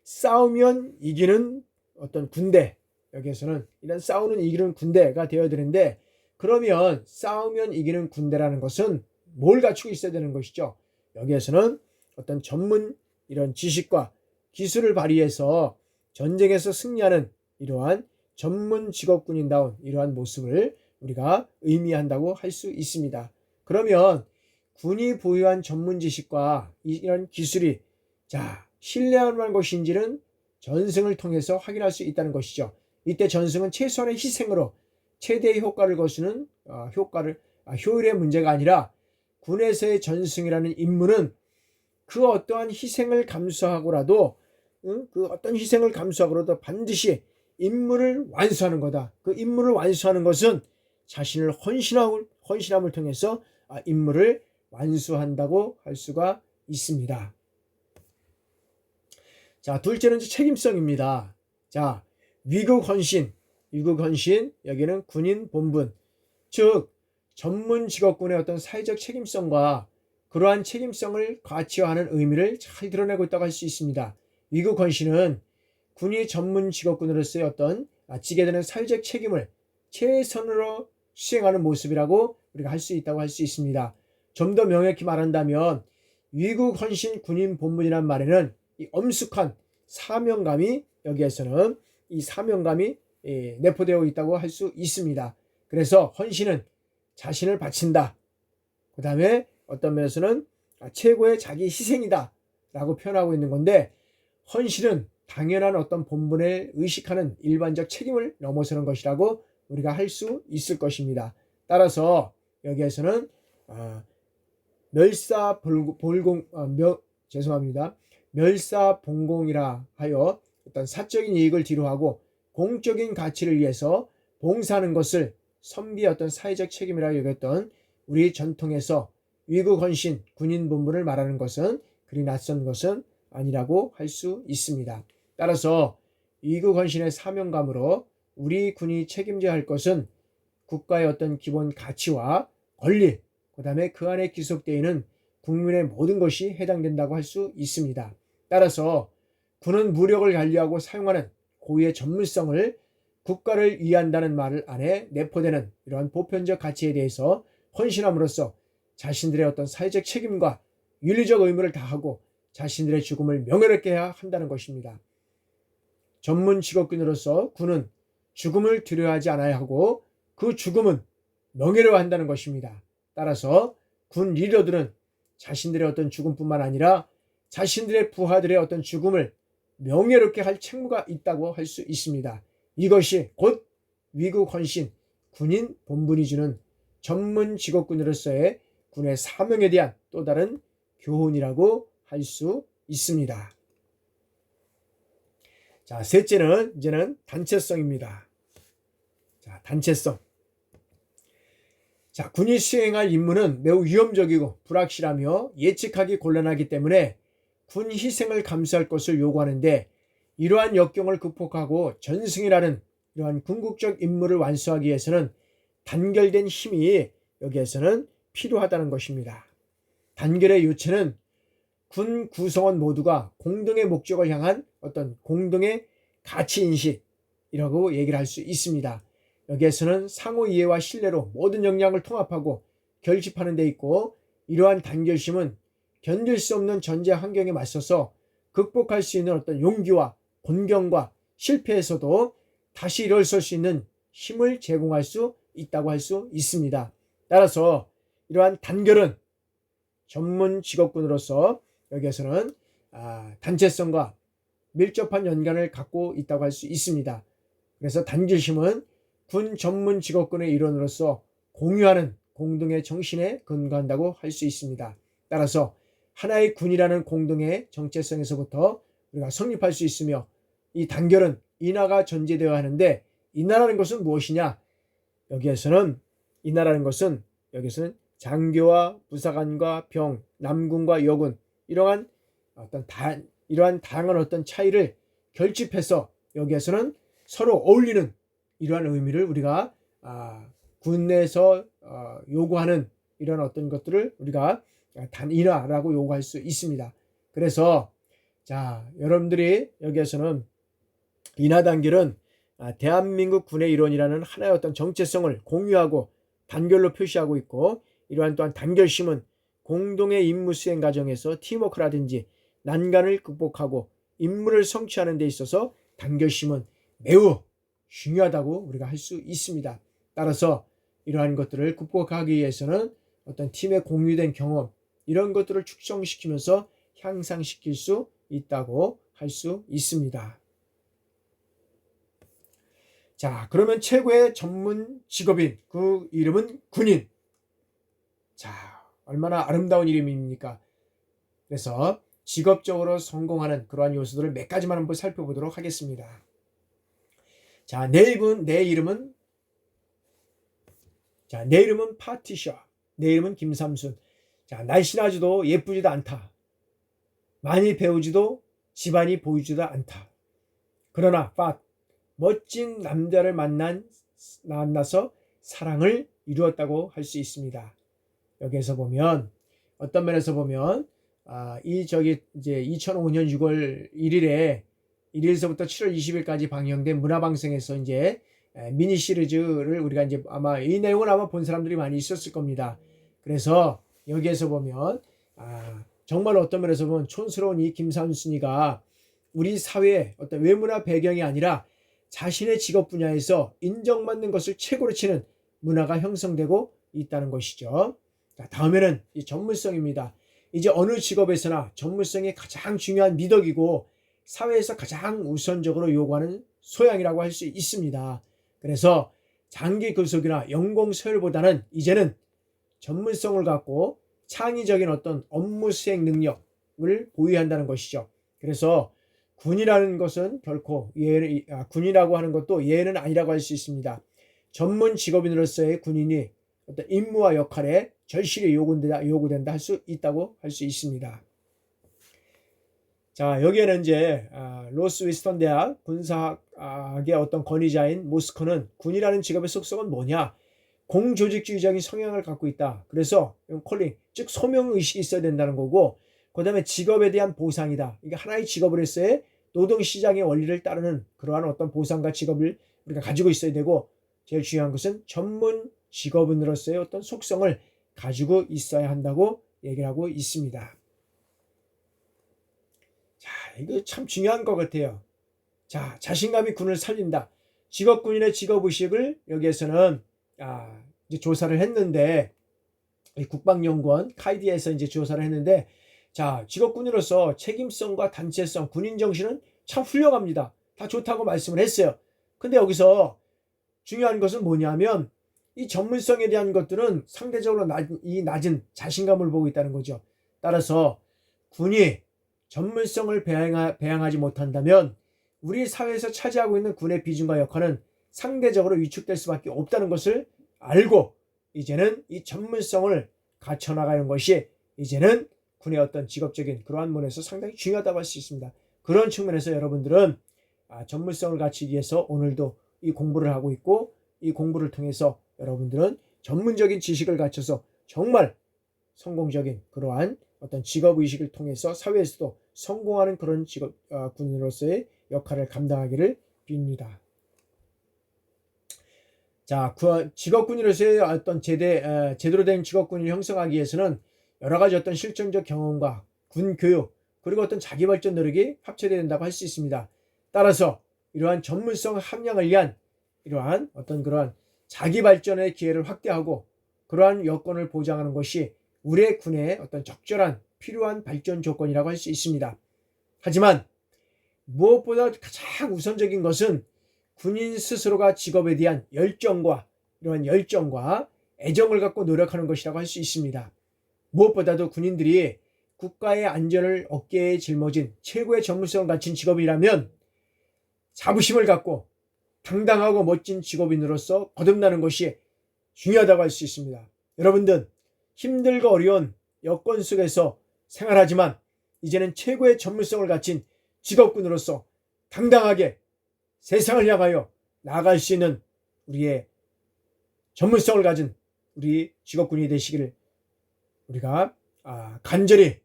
싸우면 이기는 어떤 군대, 여기에서는 이런 싸우는 이기는 군대가 되어야 되는데 그러면 싸우면 이기는 군대라는 것은 뭘 갖추고 있어야 되는 것이죠. 여기에서는 어떤 전문 이런 지식과 기술을 발휘해서 전쟁에서 승리하는 이러한 전문 직업군인다운 이러한 모습을 우리가 의미한다고 할 수 있습니다. 그러면 군이 보유한 전문 지식과 이런 기술이 신뢰할 만한 것인지는 전승을 통해서 확인할 수 있다는 것이죠. 이때 전승은 최소한의 희생으로 최대의 효과를 거두는 효율의 문제가 아니라 군에서의 전승이라는 임무는 그 어떠한 희생을 감수하고라도 반드시 임무를 완수하는 거다. 그 임무를 완수하는 것은 자신을 헌신함을 통해서 임무를 완수한다고 할 수가 있습니다. 자, 둘째는 책임성입니다. 자, 위국 헌신, 여기는 군인 본분, 즉 전문 직업군의 어떤 사회적 책임성과 그러한 책임성을 가치화하는 의미를 잘 드러내고 있다고 할 수 있습니다. 위국 헌신은 군이 전문 직업군으로서의 어떤 지게 되는 사회적 책임을 최선으로 수행하는 모습이라고 우리가 할 수 있다고 할 수 있습니다. 좀 더 명확히 말한다면 위국 헌신 군인 본분이란 말에는 이 엄숙한 사명감이 여기에서는 이 사명감이 내포되어 있다고 할 수 있습니다. 그래서 헌신은 자신을 바친다. 그 다음에 어떤 면에서는 최고의 자기 희생이다 라고 표현하고 있는 건데 헌신은 당연한 어떤 본분을 의식하는 일반적 책임을 넘어서는 것이라고 우리가 할 수 있을 것입니다. 따라서 여기에서는 멸사봉공이라 하여 어떤 사적인 이익을 뒤로하고 공적인 가치를 위해서 봉사하는 것을 선비의 어떤 사회적 책임이라고 여겼던 우리 전통에서 위국헌신 군인 본분을 말하는 것은 그리 낯선 것은 아니라고 할 수 있습니다. 따라서 위국헌신의 사명감으로 우리 군이 책임져야 할 것은 국가의 어떤 기본 가치와 권리, 그 다음에 그 안에 기속되어 있는 국민의 모든 것이 해당된다고 할 수 있습니다. 따라서 군은 무력을 관리하고 사용하는 고유의 전문성을 국가를 위한다는 말 안에 내포되는 이러한 보편적 가치에 대해서 헌신함으로써 자신들의 어떤 사회적 책임과 윤리적 의무를 다하고 자신들의 죽음을 명예롭게 해야 한다는 것입니다. 전문 직업군으로서 군은 죽음을 두려워하지 않아야 하고 그 죽음은 명예로워한다는 것입니다. 따라서 군 리더들은 자신들의 어떤 죽음뿐만 아니라 자신들의 부하들의 어떤 죽음을 명예롭게 할 책무가 있다고 할 수 있습니다. 이것이 곧 위국헌신, 군인 본분이 주는 전문 직업군으로서의 군의 사명에 대한 또 다른 교훈이라고 할 수 있습니다. 자, 셋째는 이제는 단체성입니다. 자, 단체성. 자, 군이 수행할 임무는 매우 위험적이고 불확실하며 예측하기 곤란하기 때문에 군 희생을 감수할 것을 요구하는데, 이러한 역경을 극복하고 전승이라는 이러한 궁극적 임무를 완수하기 위해서는 단결된 힘이 여기에서는 필요하다는 것입니다. 단결의 요체는 군 구성원 모두가 공동의 목적을 향한 어떤 공동의 가치인식이라고 얘기를 할 수 있습니다. 여기에서는 상호 이해와 신뢰로 모든 역량을 통합하고 결집하는 데 있고, 이러한 단결심은 견딜 수 없는 전제 환경에 맞서서 극복할 수 있는 어떤 용기와 곤경과 실패에서도 다시 일어설 수 있는 힘을 제공할 수 있다고 할 수 있습니다. 따라서 이러한 단결은 전문 직업군으로서 여기에서는 단체성과 밀접한 연관을 갖고 있다고 할 수 있습니다. 그래서 단결심은 군 전문 직업군의 일원으로서 공유하는 공동의 정신에 근거한다고 할 수 있습니다. 따라서 하나의 군이라는 공동의 정체성에서부터 우리가 성립할 수 있으며, 이 단결은 인하가 전제되어야 하는데, 인하라는 것은 무엇이냐? 여기에서는 인하라는 것은 여기서는 장교와 부사관과 병, 남군과 여군, 이러한 다양한 어떤 차이를 결집해서 여기에서는 서로 어울리는 이러한 의미를 우리가 군내에서 요구하는 이런 어떤 것들을 우리가 단일화라고 요구할 수 있습니다. 그래서 자, 여러분들이 여기에서는 인하 단결은 대한민국 군의 일원이라는 하나의 어떤 정체성을 공유하고 단결로 표시하고 있고, 이러한 또한 단결심은 공동의 임무 수행 과정에서 팀워크라든지 난관을 극복하고 임무를 성취하는 데 있어서 단결심은 매우 중요하다고 우리가 할 수 있습니다. 따라서 이러한 것들을 극복하기 위해서는 어떤 팀의 공유된 경험, 이런 것들을 축성시키면서 향상시킬 수 있다고 할 수 있습니다. 자, 그러면 최고의 전문 직업인 그 이름은 군인. 자, 얼마나 아름다운 이름입니까? 그래서 직업적으로 성공하는 그러한 요소들을 몇 가지만 한번 살펴보도록 하겠습니다. 자, 내 이름은 파티샤. 내 이름은 김삼순. 자, 날씬하지도 예쁘지도 않다. 많이 배우지도 집안이 보이지도 않다. 그러나 멋진 남자를 만나서 사랑을 이루었다고 할 수 있습니다. 여기에서 보면 어떤 면에서 보면 이제 2005년 6월 1일에 1일서부터 7월 20일까지 방영된 문화방송에서 이제 미니 시리즈를 우리가 이제 아마 이 내용을 아마 본 사람들이 많이 있었을 겁니다. 그래서 여기에서 보면 정말 어떤 면에서 보면 촌스러운 이 김삼순이가 우리 사회의 어떤 외문화 배경이 아니라 자신의 직업 분야에서 인정받는 것을 최고로 치는 문화가 형성되고 있다는 것이죠. 자, 다음에는 이 전문성입니다. 이제 어느 직업에서나 전문성이 가장 중요한 미덕이고 사회에서 가장 우선적으로 요구하는 소양이라고 할 수 있습니다. 그래서 장기 근속이나 연공 서열보다는 이제는 전문성을 갖고 창의적인 어떤 업무 수행 능력을 보유한다는 것이죠. 그래서 군이라는 것은 결코 군이라고 하는 것도 예외는 아니라고 할 수 있습니다. 전문 직업인으로서의 군인이 어떤 임무와 역할에 절실히 요구된다 할 수 있다고 할 수 있습니다. 자, 여기에는 이제 로스 윈스턴 대학 군사학의 어떤 권위자인 모스커는 군이라는 직업의 속성은 뭐냐? 공조직주의적인 성향을 갖고 있다. 그래서 콜링, 즉 소명의식이 있어야 된다는 거고, 그 다음에 직업에 대한 보상이다. 이게 하나의 직업으로서의 노동시장의 원리를 따르는 그러한 어떤 보상과 직업을 우리가 가지고 있어야 되고, 제일 중요한 것은 전문 직업인으로서의 어떤 속성을 가지고 있어야 한다고 얘기를 하고 있습니다. 자, 이거 참 중요한 것 같아요. 자, 자신감이 군을 살린다. 직업군인의 직업의식을 여기에서는 이제 조사를 했는데, 국방연구원 카이디에서 이제 조사를 했는데, 자, 직업군으로서 책임성과 단체성, 군인 정신은 참 훌륭합니다. 다 좋다고 말씀을 했어요. 근데 여기서 중요한 것은 뭐냐면 이 전문성에 대한 것들은 상대적으로 낮은 자신감을 보고 있다는 거죠. 따라서 군이 전문성을 배양하지 못한다면 우리 사회에서 차지하고 있는 군의 비중과 역할은 상대적으로 위축될 수밖에 없다는 것을 알고 이제는 이 전문성을 갖춰나가는 것이 이제는 군의 어떤 직업적인 그러한 면에서 상당히 중요하다고 할 수 있습니다. 그런 측면에서 여러분들은 전문성을 갖추기 위해서 오늘도 이 공부를 하고 있고, 이 공부를 통해서 여러분들은 전문적인 지식을 갖춰서 정말 성공적인 그러한 어떤 직업의식을 통해서 사회에서도 성공하는 그런 군인으로서의 역할을 감당하기를 빕니다. 자, 직업군인으로서의 어떤 제대로 된 직업군인을 형성하기 위해서는 여러 가지 어떤 실전적 경험과 군 교육, 그리고 어떤 자기 발전 노력이 합쳐야 된다고 할 수 있습니다. 따라서 이러한 전문성 함양을 위한 이러한 어떤 그러한 자기 발전의 기회를 확대하고 그러한 여건을 보장하는 것이 우리의 군의 어떤 적절한 필요한 발전 조건이라고 할 수 있습니다. 하지만 무엇보다 가장 우선적인 것은 군인 스스로가 직업에 대한 열정과 이러한 열정과 애정을 갖고 노력하는 것이라고 할 수 있습니다. 무엇보다도 군인들이 국가의 안전을 어깨에 짊어진 최고의 전문성을 갖춘 직업이라면 자부심을 갖고 당당하고 멋진 직업인으로서 거듭나는 것이 중요하다고 할 수 있습니다. 여러분들 힘들고 어려운 여건 속에서 생활하지만 이제는 최고의 전문성을 갖춘 직업군으로서 당당하게 세상을 향하여 나아갈 수 있는 우리의 전문성을 가진 우리 직업군이 되시기를 우리가 간절히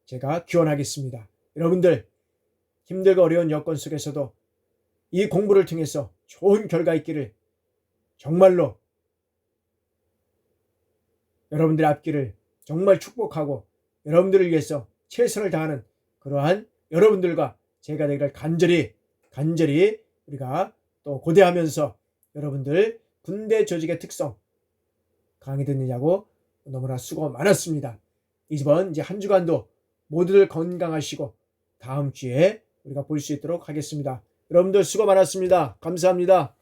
제가 기원하겠습니다. 여러분들 힘들고 어려운 여건 속에서도 이 공부를 통해서 좋은 결과 있기를 정말로 여러분들의 앞길을 정말 축복하고 여러분들을 위해서 최선을 다하는 그러한 여러분들과 제가 되기를 간절히 우리가 또 고대하면서 여러분들 군대 조직의 특성 강의 듣느냐고 너무나 수고 많았습니다. 이번 이제 한 주간도 모두들 건강하시고 다음 주에 우리가 볼 수 있도록 하겠습니다. 여러분들 수고 많았습니다. 감사합니다.